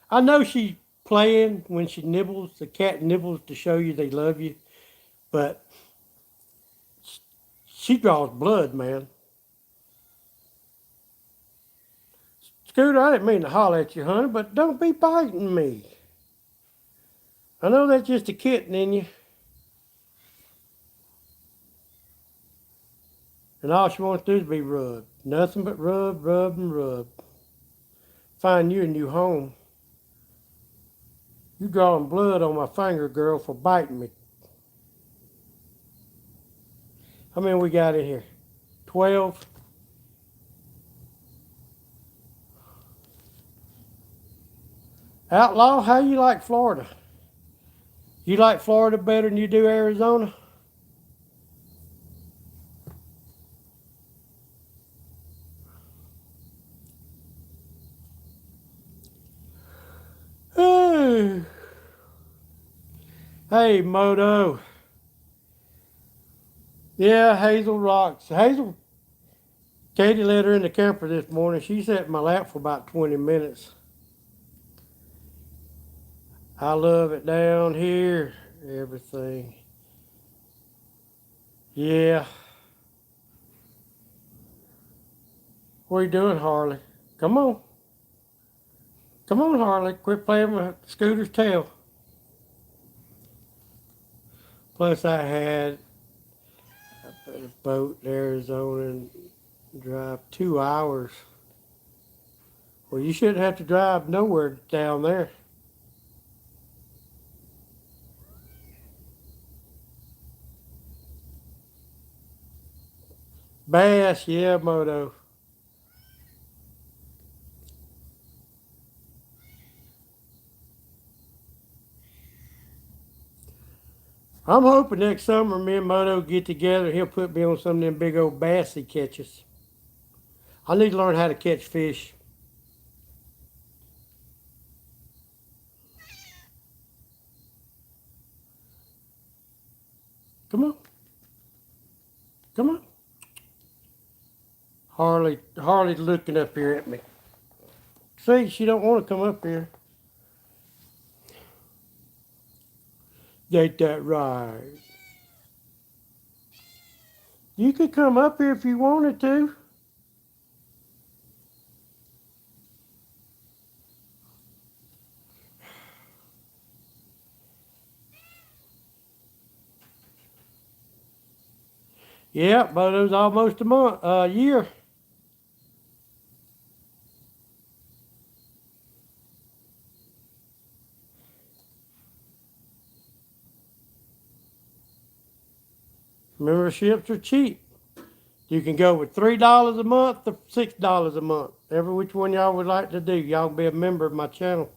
I know she's playing when she nibbles. The cat nibbles to show you they love you, but she draws blood, man. Scooter, I didn't mean to holler at you, honey, but don't be biting me. I know that's just a kitten in you, and all she wants to do is be rubbed. Nothing but rub, rub, and rub. Find you a new home. You drawing blood on my finger, girl, for biting me. How many we got in here? 12? Outlaw, how you like Florida? You like Florida better than you do Arizona? Hey, Moto. Yeah, Hazel rocks. Hazel, Katie let her in the camper this morning. She sat in my lap for about 20 minutes. I love it down here. Everything. Yeah. What are you doing, Harley? Come on. Come on, Harley. Quit playing with Scooter's tail. Plus, I had a boat in Arizona and drive 2 hours. Well, you shouldn't have to drive nowhere down there. Bass, yeah, Moto. I'm hoping next summer me and Moto get together. He'll put me on some of them big old bass he catches. I need to learn how to catch fish. Come on. Come on. Harley's looking up here at me. See, she don't want to come up here. Ain't that right? You could come up here if you wanted to. Yeah, but it was almost a year. Memberships are cheap. You can go with $3 a month or $6 a month. Every which one y'all would like to do. Y'all can be a member of my channel.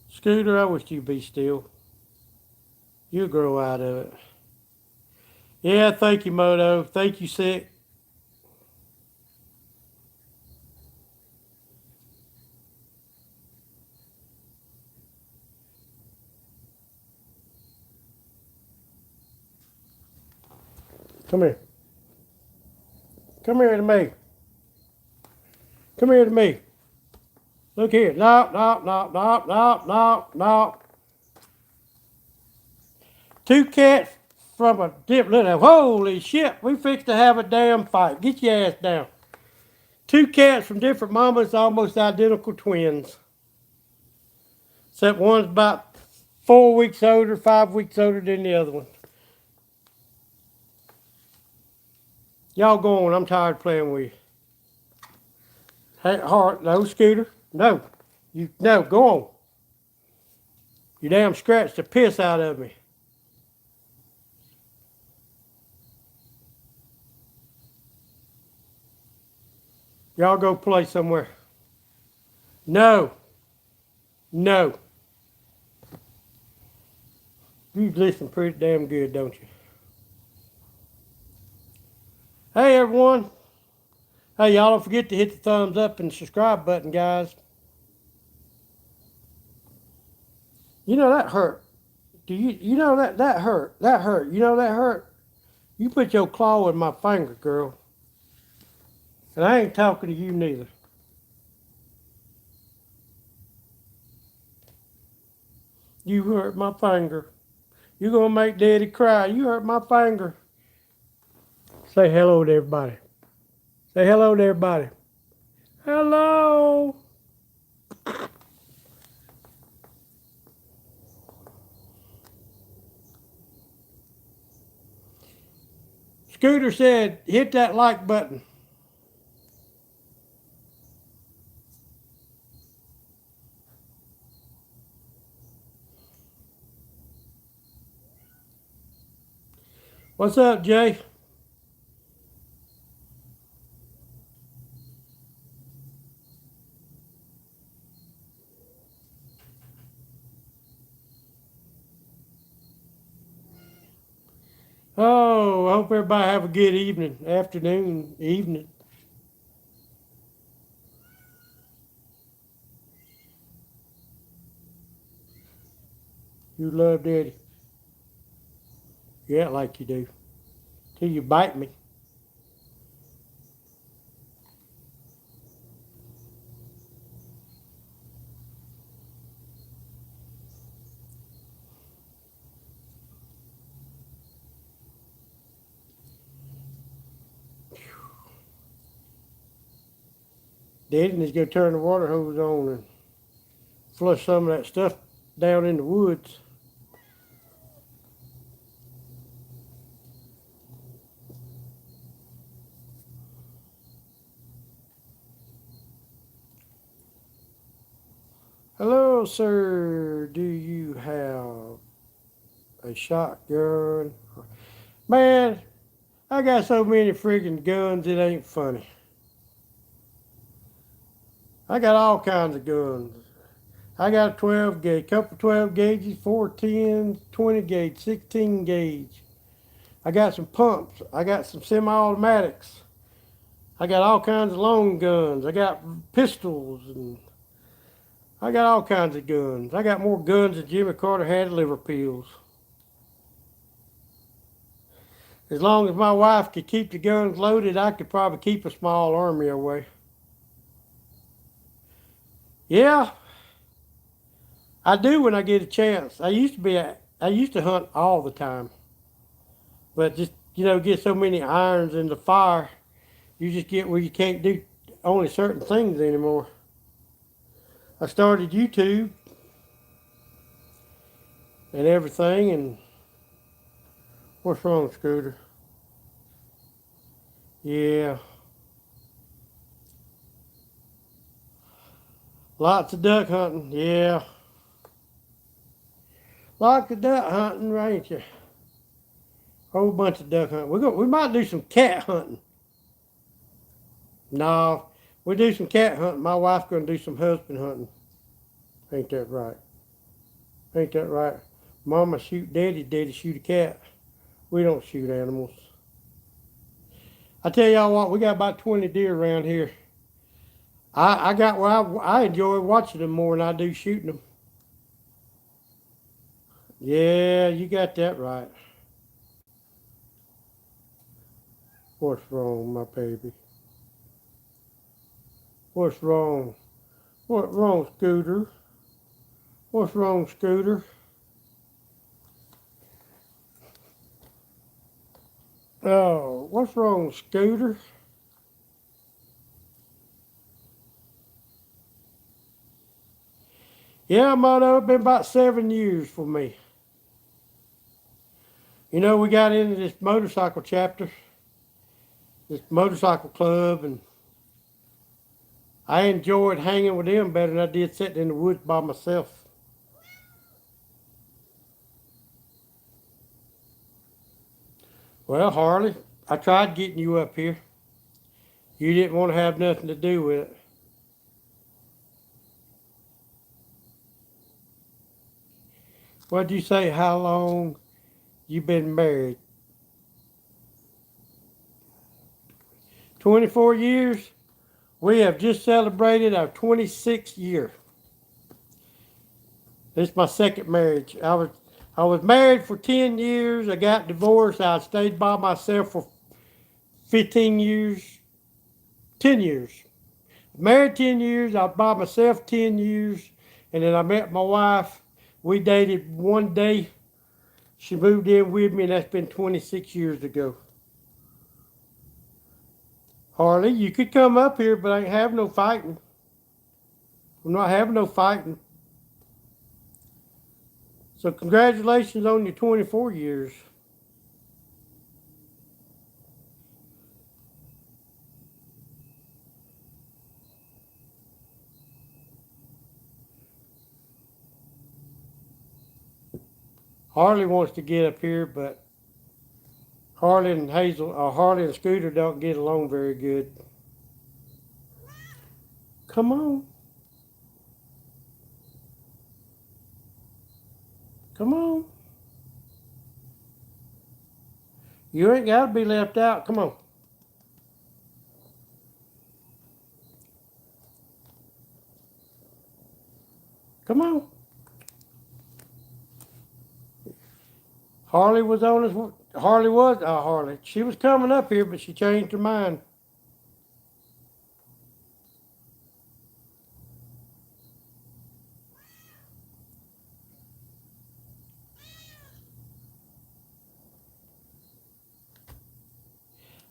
Scooter, I wish you'd be still. You'll grow out of it. Yeah, thank you, Moto. Thank you, Sick. Come here. Come here to me. Come here to me. Look here. No, no, no, no, no, no, no. Two cats from a different. Holy shit, we fixed to have a damn fight. Get your ass down. Two cats from different mamas, almost identical twins. Except one's about 4 weeks older, 5 weeks older than the other one. Y'all go on. I'm tired of playing with you. Hey, Hart, no, Scooter. No. No, go on. You damn scratched the piss out of me. Y'all go play somewhere. No. No. You listen pretty damn good, don't you? Hey, everyone. Hey, y'all don't forget to hit the thumbs up and subscribe button, guys. You know that hurt. you know that hurt? That hurt. You know that hurt? You put your claw in my finger, girl. And I ain't talking to you neither. You hurt my finger. You gonna make Daddy cry. You hurt my finger. Say hello to everybody. Say hello to everybody. Hello. Scooter said, hit that like button. What's up, Jay? Oh, I hope everybody have a good evening, afternoon, evening. You love Daddy. Yeah, like you do. Till you bite me. Daddy needs to go turn the water hose on and flush some of that stuff down in the woods. Hello, sir. Do you have a shotgun? Man, I got so many freaking guns, it ain't funny. I got all kinds of guns. I got a 12 gauge, couple 12 gauges, 4 10s, 20 gauge, 16 gauge. I got some pumps. I got some semi-automatics. I got all kinds of long guns. I got pistols, and I got all kinds of guns. I got more guns than Jimmy Carter had liver pills. As long as my wife could keep the guns loaded, I could probably keep a small army away. Yeah, I do when I get a chance. I used to hunt all the time, but just get so many irons in the fire, you just get where you can't do only certain things anymore. I started YouTube and everything, and what's wrong, Scooter? Yeah, lots of duck hunting. Yeah, lots of duck hunting, ain't you? Whole bunch of duck hunting. We might do some cat hunting. No, we do some cat hunting. My wife's gonna do some husband hunting. Ain't that right? Ain't that right? Mama shoot daddy, daddy shoot a cat. We don't shoot animals. I tell y'all what, we got about 20 deer around here. I enjoy watching them more than I do shooting them. Yeah, you got that right. What's wrong, my baby? What's wrong? What's wrong, Scooter? What's wrong, Scooter? Oh, what's wrong, Scooter? Yeah, Moto, it's been about 7 years for me. We got into this motorcycle chapter, this motorcycle club, and I enjoyed hanging with them better than I did sitting in the woods by myself. Well, Harley, I tried getting you up here. You didn't want to have nothing to do with it. What'd you say? How long you been married? 24 years? We have just celebrated our 26th year. This is my second marriage. I was married for 10 years. I got divorced. I stayed by myself for 15 years, 10 years. Married 10 years. I was by myself 10 years. And then I met my wife. We dated one day. She moved in with me, and that's been 26 years ago. Harley, you could come up here, but I ain't have no fighting. I'm not having no fighting. So congratulations on your 24 years. Harley wants to get up here, but Harley and Scooter don't get along very good. Come on. Come on. You ain't got to be left out. Come on. Come on. Harley was on his. Harley. She was coming up here, but she changed her mind.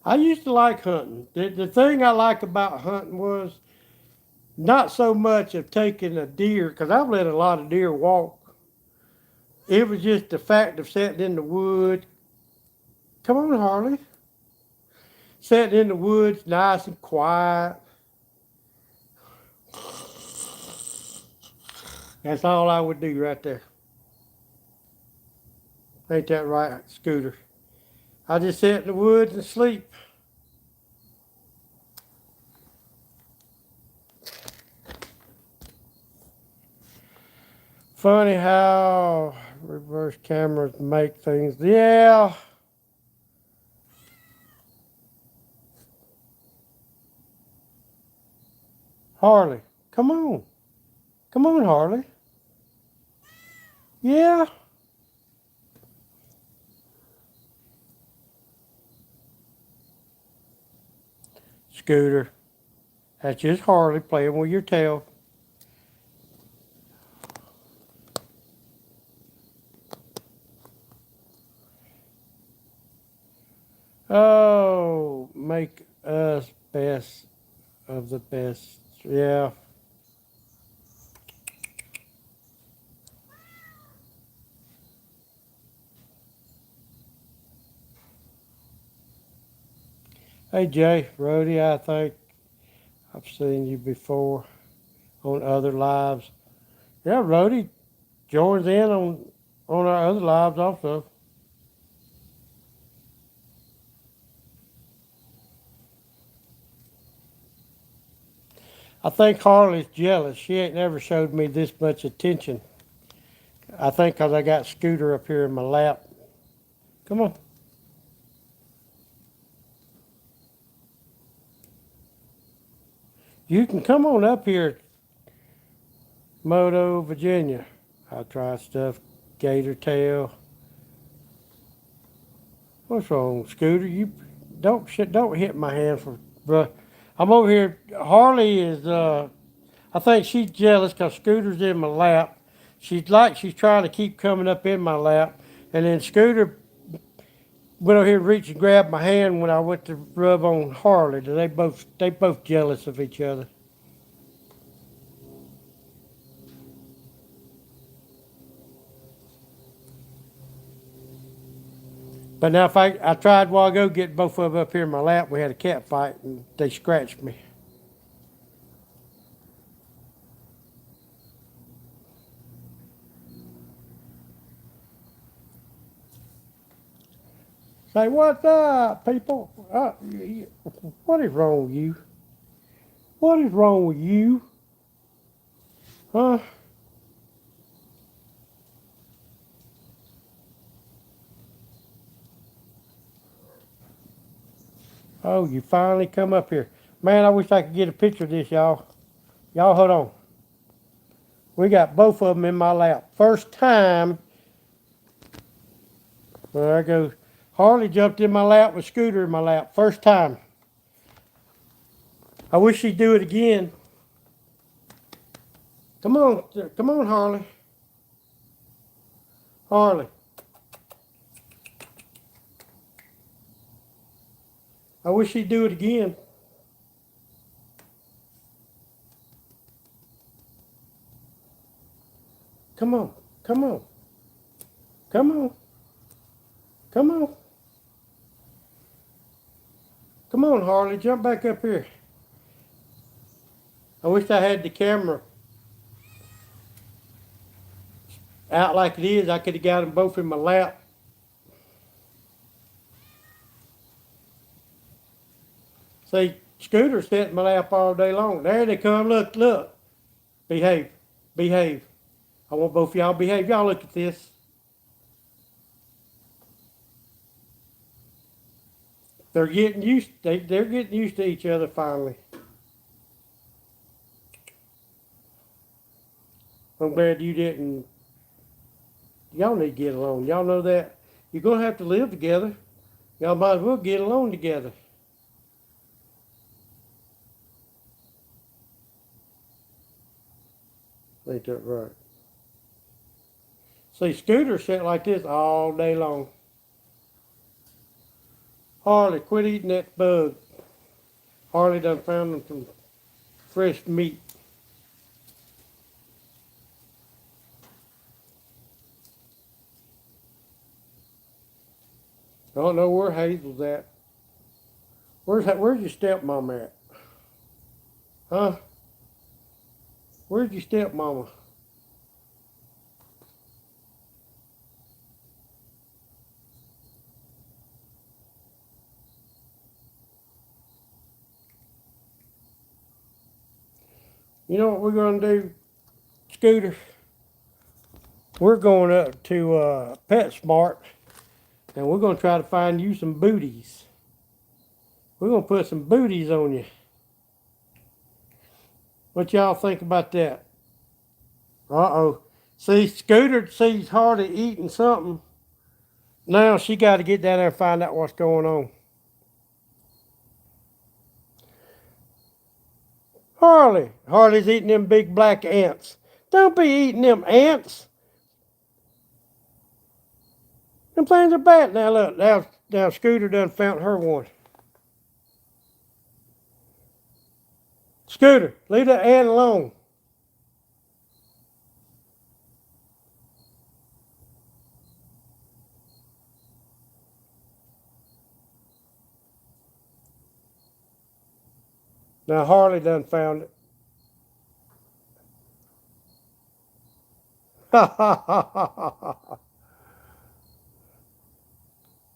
I used to like hunting. The thing I like about hunting was not so much of taking a deer, because I've let a lot of deer walk. It was just the fact of sitting in the woods. Come on, Harley. Sitting in the woods, nice and quiet. That's all I would do right there. Ain't that right, Scooter? I just sit in the woods and sleep. Funny how reverse cameras make things. Yeah. Harley, come on. Come on, Harley. Yeah. Scooter, that's just Harley playing with your tail. Oh, make us best of the best. Yeah. Hey, Jay, Rhodey, I think I've seen you before on other lives. Yeah, Rhodey joins in on our other lives also. I think Harley's jealous. She ain't never showed me this much attention. I think 'cause I got Scooter up here in my lap. Come on. You can come on up here, Moto, Virginia. I try stuff, gator tail. What's wrong, Scooter? You don't hit my hand for, bruh. I'm over here. Harley is. I think she's jealous because Scooter's in my lap. She's trying to keep coming up in my lap, and then Scooter went over here and reached and grabbed my hand when I went to rub on Harley. They both jealous of each other. But now if I tried a while ago getting both of them up here in my lap, we had a cat fight and they scratched me. Say, what's up, people? What is wrong with you? What is wrong with you? Huh? Oh, you finally come up here. Man, I wish I could get a picture of this, y'all. Y'all hold on. We got both of them in my lap. First time There I go. Harley jumped in my lap with Scooter in my lap. First time. I wish she'd do it again. Come on, Harley. Harley. I wish she'd do it again. Come on, come on, come on, come on. Come on, Harley, jump back up here. I wish I had the camera out like it is. I could have got them both in my lap. See, Scooter sat in my lap all day long. There they come. Look, look. Behave. Behave. I want both of y'all to behave. Y'all look at this. They're getting used. They're getting used to each other finally. I'm glad you didn't. Y'all need to get along. Y'all know that. You're going to have to live together. Y'all might as well get along together. Ain't that right? See, Scooter sat like this all day long. Harley, quit eating that bug. Harley done found them some fresh meat. I don't know where Hazel's at. Where's your stepmom at? Huh? Where's your stepmama? You know what we're going to do, Scooter? We're going up to PetSmart, and we're going to try to find you some booties. We're going to put some booties on you. What y'all think about that? Uh-oh. See, Scooter sees Harley eating something. Now she got to get down there and find out what's going on. Harley's eating them big black ants. Don't be eating them ants. Them things are bad. Now look, now Scooter done found her one. Scooter, leave that ant alone. Now Harley done found it.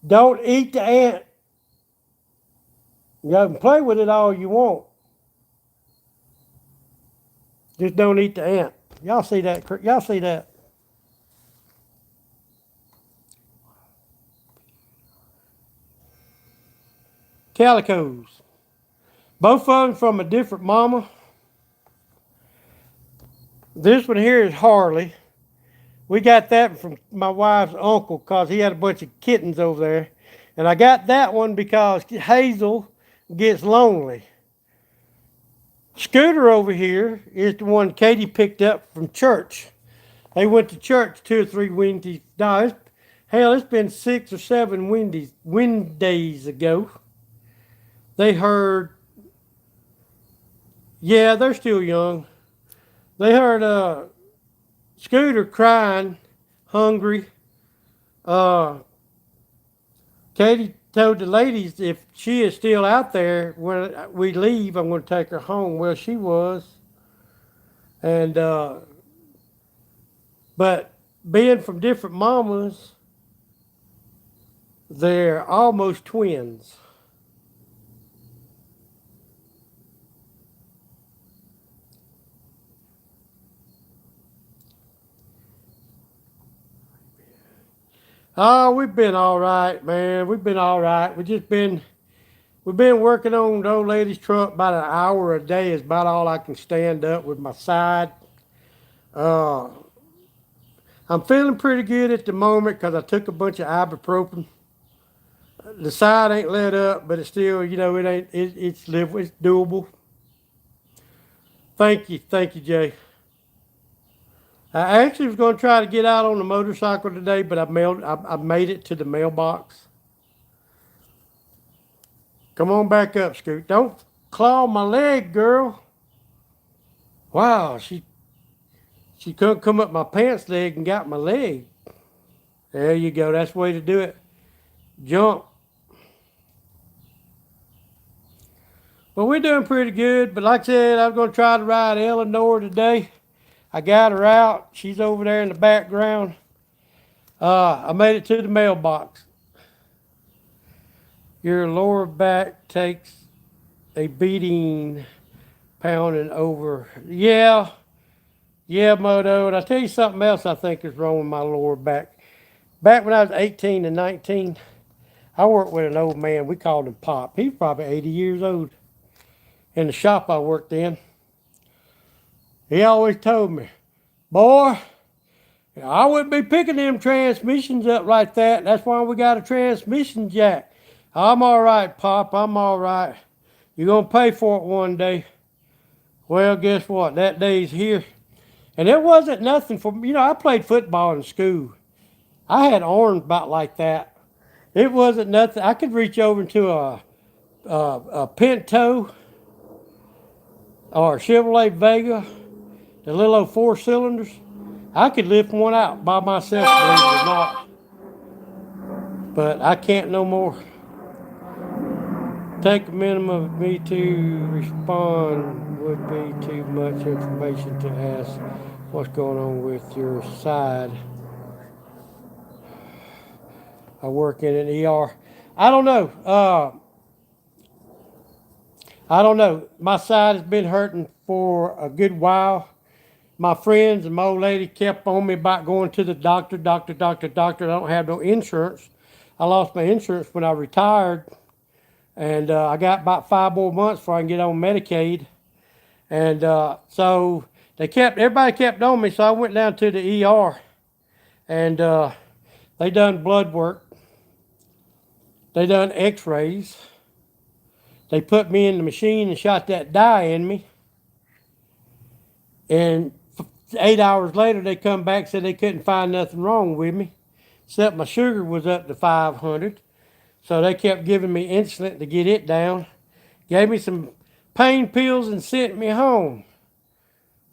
Don't eat the ant. You can play with it all you want. Just don't eat the ant. Y'all see that? Y'all see that? Calicos. Both of them from a different mama. This one here is Harley. We got that from my wife's uncle because he had a bunch of kittens over there. And I got that one because Hazel gets lonely. Scooter over here is the one Katie picked up from church. They went to church 2 or 3 Wednesdays. No, it's been 6 or 7 wind days ago. They heard, yeah, they're still young. They heard Scooter crying, hungry. Katie told the ladies if she is still out there when we leave, I'm going to take her home. Well, she was. And, but being from different mamas, they're almost twins. Oh, we've been all right, man. We've been all right. We've been working on the old lady's truck about an hour a day is about all I can stand up with my side. Uh, I'm feeling pretty good at the moment because I took a bunch of ibuprofen. The side ain't let up, but it's still, you know, it's doable. Thank you, Jay. I actually was going to try to get out on the motorcycle today, but I made it to the mailbox. Come on back up, Scoot. Don't claw my leg, girl. Wow, she couldn't come up my pants leg and got my leg. There you go. That's the way to do it. Jump. Well, we're doing pretty good, but like I said, I'm going to try to ride Eleanor today. I got her out. She's over there in the background. I made it to the mailbox. Your lower back takes a beating, pounding over. Yeah, Moto. And I'll tell you something else I think is wrong with my lower back. Back when I was 18 and 19, I worked with an old man. We called him Pop. He's probably 80 years old. In the shop I worked in, he always told me, boy, I wouldn't be picking them transmissions up like that. That's why we got a transmission jack. I'm all right, Pop. I'm all right. You're going to pay for it one day. Well, guess what? That day's here. And it wasn't nothing for me. You know, I played football in school. I had arms about like that. It wasn't nothing. I could reach over into a Pinto or a Chevrolet Vega, the little old 4 cylinders. I could lift one out by myself, believe it or not. But I can't no more. Take a minimum of me to respond would be too much information to ask what's going on with your side. I work in an ER. I don't know. I don't know. My side has been hurting for a good while. My friends and my old lady kept on me about going to the doctor. I don't have no insurance. I lost my insurance when I retired. And I got about 5 more months before I can get on Medicaid. And so everybody kept on me. So I went down to the ER. And they done blood work. They done x-rays. They put me in the machine and shot that dye in me. And 8 hours later, they come back and said they couldn't find nothing wrong with me, except my sugar was up to 500. So they kept giving me insulin to get it down. Gave me some pain pills and sent me home.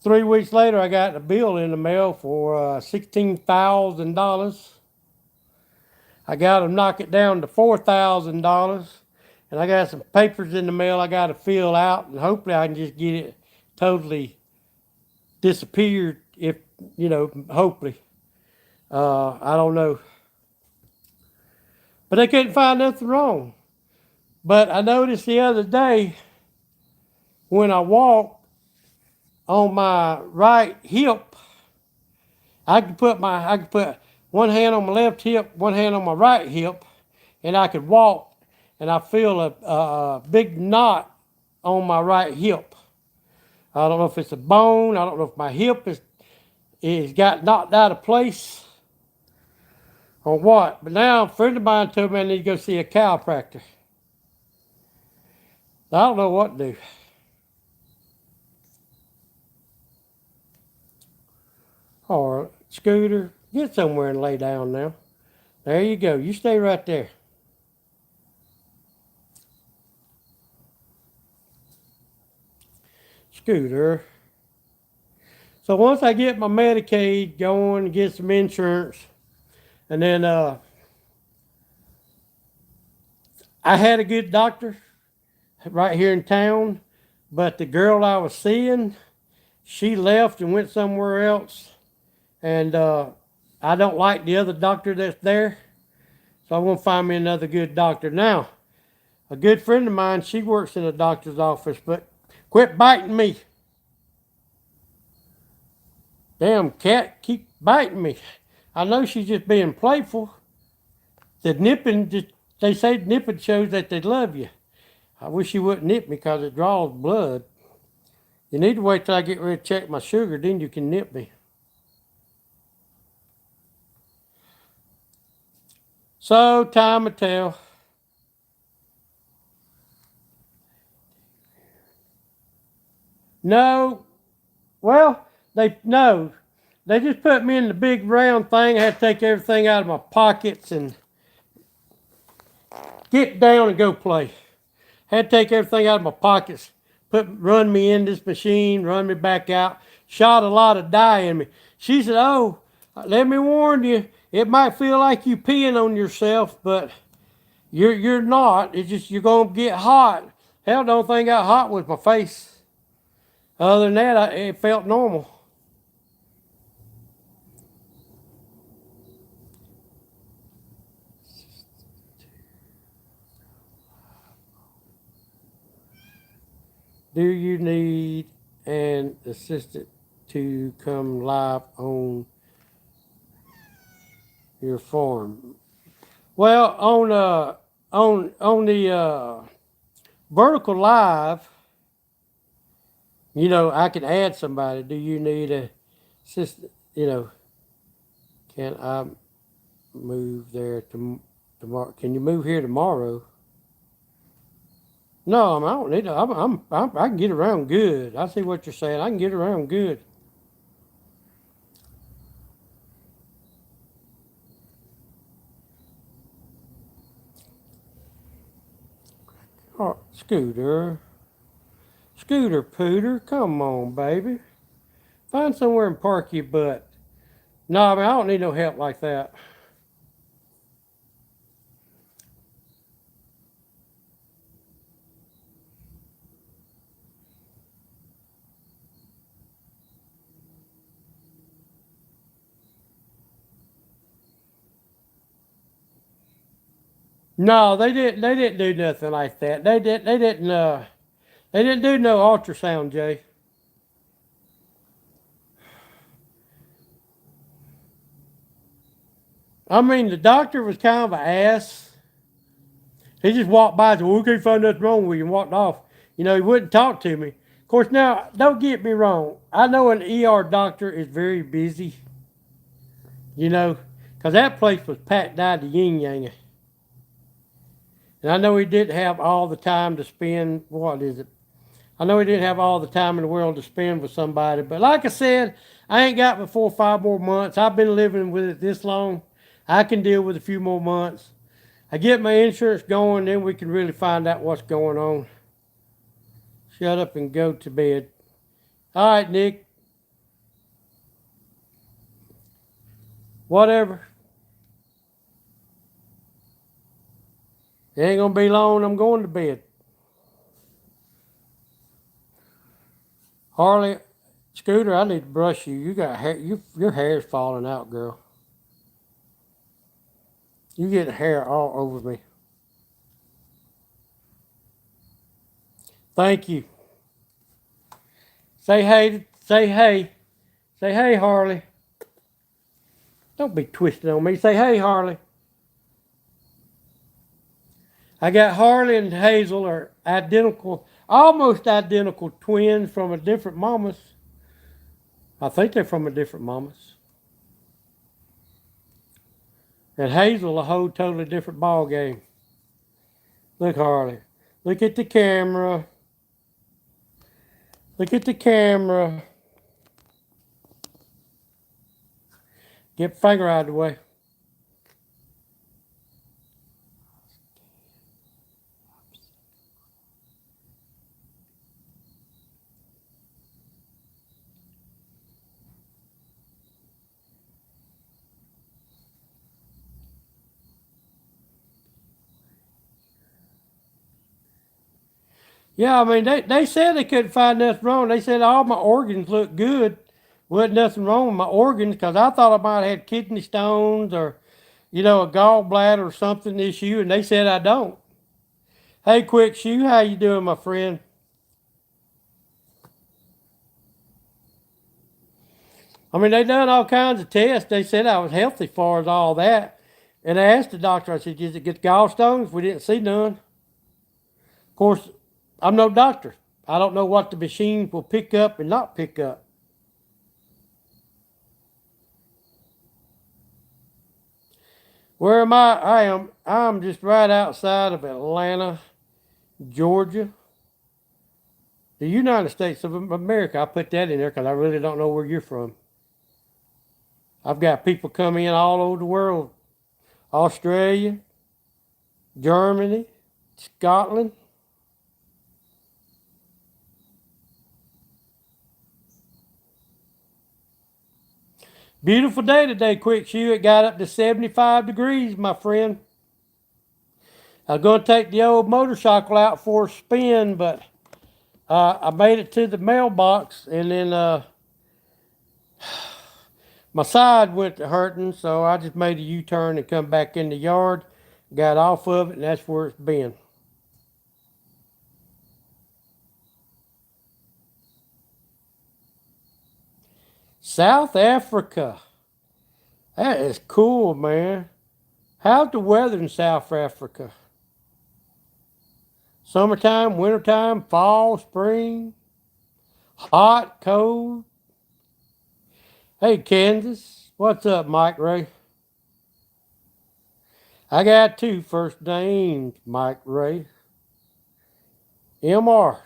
3 weeks later, I got a bill in the mail for $16,000. I got to knock it down to $4,000. And I got some papers in the mail I got to fill out, and hopefully I can just get it totally disappeared, if, you know, hopefully. I don't know. But they couldn't find nothing wrong. But I noticed the other day when I walked on my right hip, I could put one hand on my left hip, one hand on my right hip, and I could walk, and I feel a big knot on my right hip. I don't know if it's a bone. I don't know if my hip is got knocked out of place or what. But now a friend of mine told me I need to go see a chiropractor. I don't know what to do. Or Scooter, get somewhere and lay down now. There you go. You stay right there. Scooter. So once I get my Medicaid going and get some insurance, and then I had a good doctor right here in town, but the girl I was seeing, she left and went somewhere else, and I don't like the other doctor that's there, so I'm going to find me another good doctor. Now, a good friend of mine, she works in a doctor's office, but quit biting me. Damn cat, keep biting me. I know she's just being playful. The nipping, they say nipping shows that they love you. I wish you wouldn't nip me because it draws blood. You need to wait till I get ready to check my sugar, then you can nip me. So time will tell. No, well, they just put me in the big round thing. I had to take everything out of my pockets and get down and go play. Had to take everything out of my pockets, run me in this machine, run me back out. Shot a lot of dye in me. She said, "Oh, let me warn you, it might feel like you peeing on yourself, but you're not. It's just you're gonna get hot." Hell, the only thing got hot was my face. Other than that, it felt normal. Do you need an assistant to come live on your farm? Well, on the vertical live, I can add somebody. Do you need a assistant? Can I move there tomorrow? Can you move here tomorrow? No, I don't need to. I can get around good. I see what you're saying. I can get around good. Oh, Scooter Pooter, come on, baby. Find somewhere and park your butt. No, I don't need no help like that. No, they didn't. They didn't do nothing like that. They didn't. They didn't. They didn't do no ultrasound, Jay. I mean, the doctor was kind of an ass. He just walked by and said, "Well, we can't find nothing wrong with you," and walked off. He wouldn't talk to me. Of course, now, don't get me wrong. I know an ER doctor is very busy, because that place was packed out to yin yang. And I know he didn't have all the time to spend, what is it? I know he didn't have all the time in the world to spend with somebody. But like I said, I ain't got but 4 or 5 more months. I've been living with it this long. I can deal with a few more months. I get my insurance going, then we can really find out what's going on. Shut up and go to bed. All right, Nick. Whatever. It ain't gonna be long. I'm going to bed. Harley, Scooter, I need to brush you. You got hair. Your hair's falling out, girl. You get hair all over me. Thank you. Say hey. Say hey. Say hey, Harley. Don't be twisted on me. Say hey, Harley. I got Harley and Hazel are identical, almost identical twins from a different mamas. I think they're from a different mamas. And Hazel a whole totally different ball game. Look, Harley. Look at the camera. Look at the camera. Get finger out of the way. Yeah, I mean, they said they couldn't find nothing wrong. They said all my organs looked good. Wasn't nothing wrong with my organs because I thought I might have had kidney stones or, a gallbladder or something issue, and they said I don't. Hey, Quick Shoe, how you doing, my friend? I mean, they done all kinds of tests. They said I was healthy as far as all that. And I asked the doctor, I said, "Did it get gallstones?" We didn't see none. Of course, I'm no doctor. I don't know what the machine will pick up and not pick up. Where am I? I'm just right outside of Atlanta, Georgia. The United States of America. I put that in there because I really don't know where you're from. I've got people come in all over the world. Australia, Germany, Scotland. Beautiful day today, Quick Shoe. It got up to 75 degrees, my friend. I was going to take the old motorcycle out for a spin, but I made it to the mailbox, and then my side went to hurting, so I just made a U-turn and come back in the yard, got off of it, and that's where it's been. South Africa. That is cool, man. How's the weather in South Africa? Summertime, wintertime, fall, spring, hot, cold. Hey, Kansas. What's up, Mike Ray? I got two first names, Mike Ray. MR.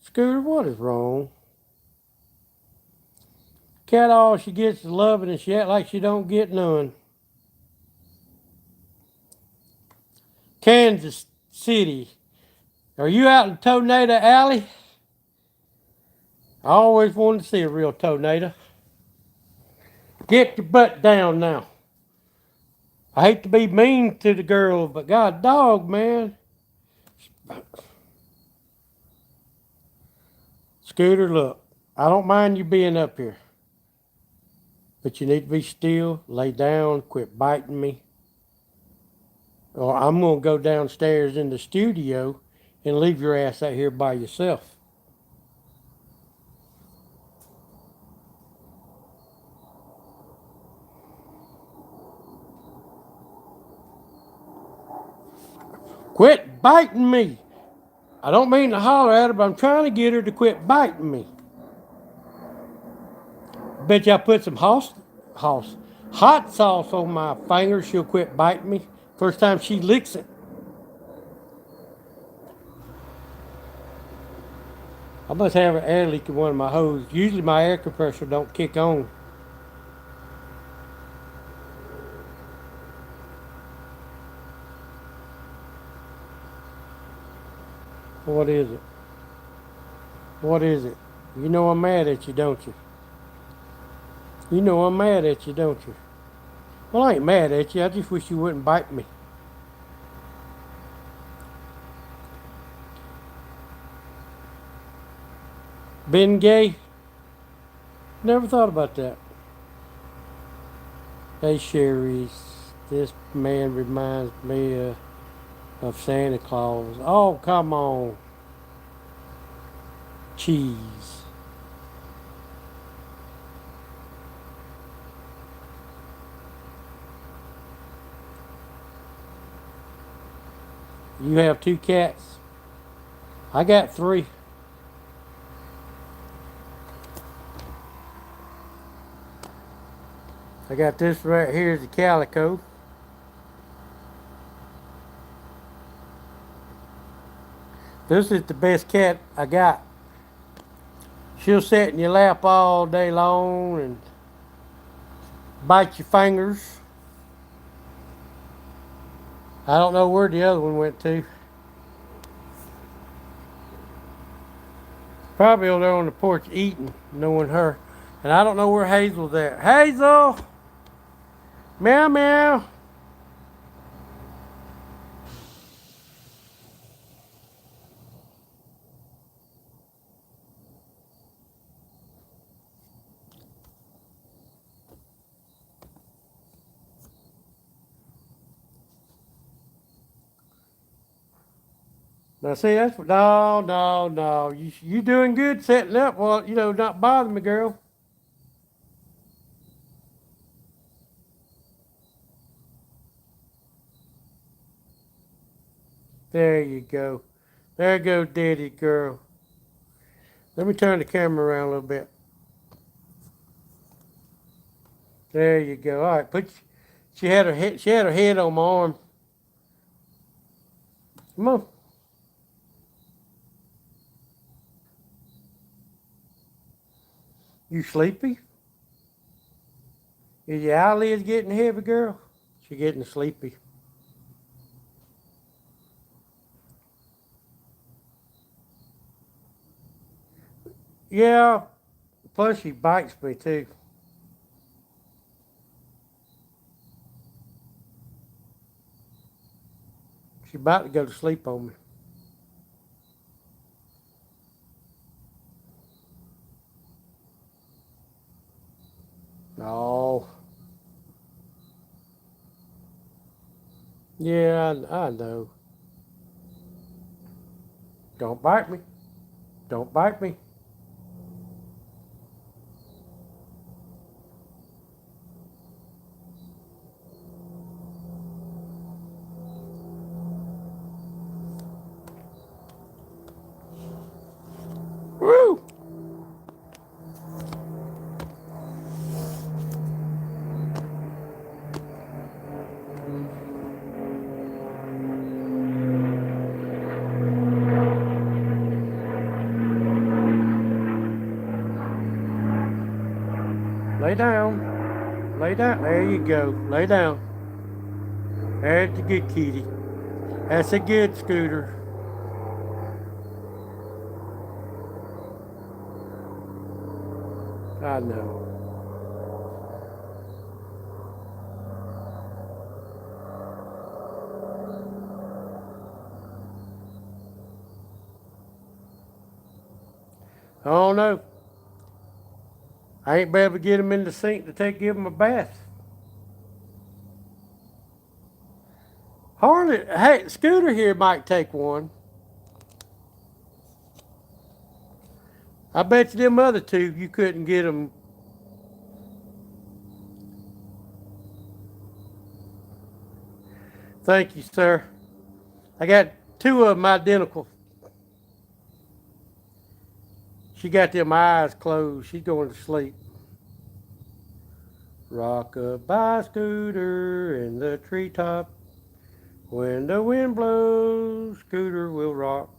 Scooter, what is wrong? Cat, all she gets is loving and she act like she don't get none. Kansas City. Are you out in Tornado Alley? I always wanted to see a real tornado. Get your butt down now. I hate to be mean to the girl, but God dog, man. Scooter, look, I don't mind you being up here. But you need to be still, lay down, quit biting me. Or I'm going to go downstairs in the studio and leave your ass out here by yourself. Quit biting me. I don't mean to holler at her, but I'm trying to get her to quit biting me. Bet you I put some hot sauce on my finger, she'll quit biting me. First time she licks it. I must have an air leak in one of my hoses. Usually my air compressor don't kick on. What is it? What is it? You know I'm mad at you, don't you? You know I'm mad at you, don't you? Well, I ain't mad at you. I just wish you wouldn't bite me. Been gay? Never thought about that. Hey, Sherry's. This man reminds me of Santa Claus. Oh, come on. Cheese. You have two cats? I got three. I got this right here is a calico. This is the best cat I got. She'll sit in your lap all day long and bite your fingers. I don't know where the other one went to. Probably over there on the porch eating, knowing her. And I don't know where Hazel's at. Hazel! Meow meow! Now see, that's no. You doing good setting up. Well, not bothering me, girl. There you go. There goes Daddy girl. Let me turn the camera around a little bit. There you go. All right, she had her head. She had her head on my arm. Come on. You sleepy? Is your eyelids getting heavy, girl? She getting sleepy. Yeah. Plus she bites me too. She about to go to sleep on me. No. Yeah, I know. Don't bite me. Don't bite me. Woo! Lay down. Lay down. There you go. Lay down. There's a good kitty. That's a good Scooter. I know. I don't know. I ain't been able to get him in the sink to give him a bath. Harley, hey, Scooter here might take one. I bet you them other two, you couldn't get them. Thank you, sir. I got two of them identical. She got them eyes closed. She's going to sleep. Rock-a-bye Scooter in the treetop. When the wind blows, Scooter will rock.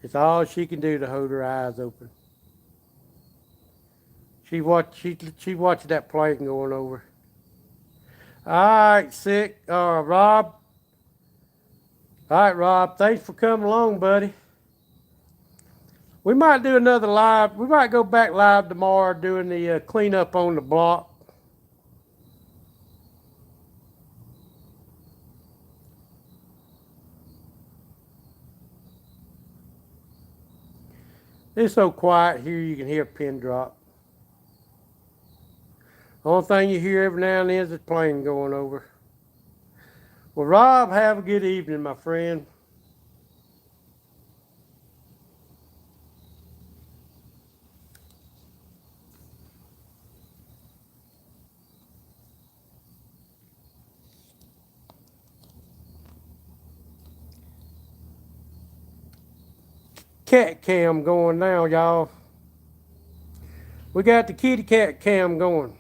It's all she can do to hold her eyes open. She watched that plane going over. All right, Rob. All right, Rob. Thanks for coming along, buddy. We might do another live. We might go back live tomorrow doing the cleanup on the block. It's so quiet here you can hear a pin drop. The only thing you hear every now and then is a plane going over. Well, Rob, have a good evening, my friend. Cat cam going now, y'all. We got the kitty cat cam going.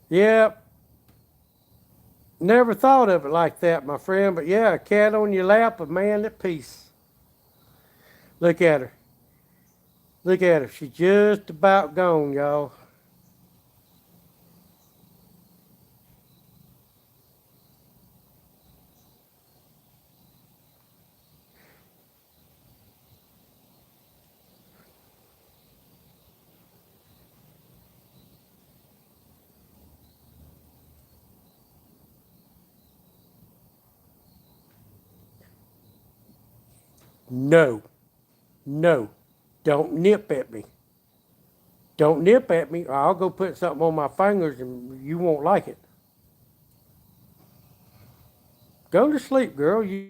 Yep. Never thought of it like that, my friend, but yeah, a cat on your lap, a man at peace. Look at her. Look at her. She's just about gone, y'all. No. No. Don't nip at me. Don't nip at me, or I'll go put something on my fingers and you won't like it. Go to sleep, girl. You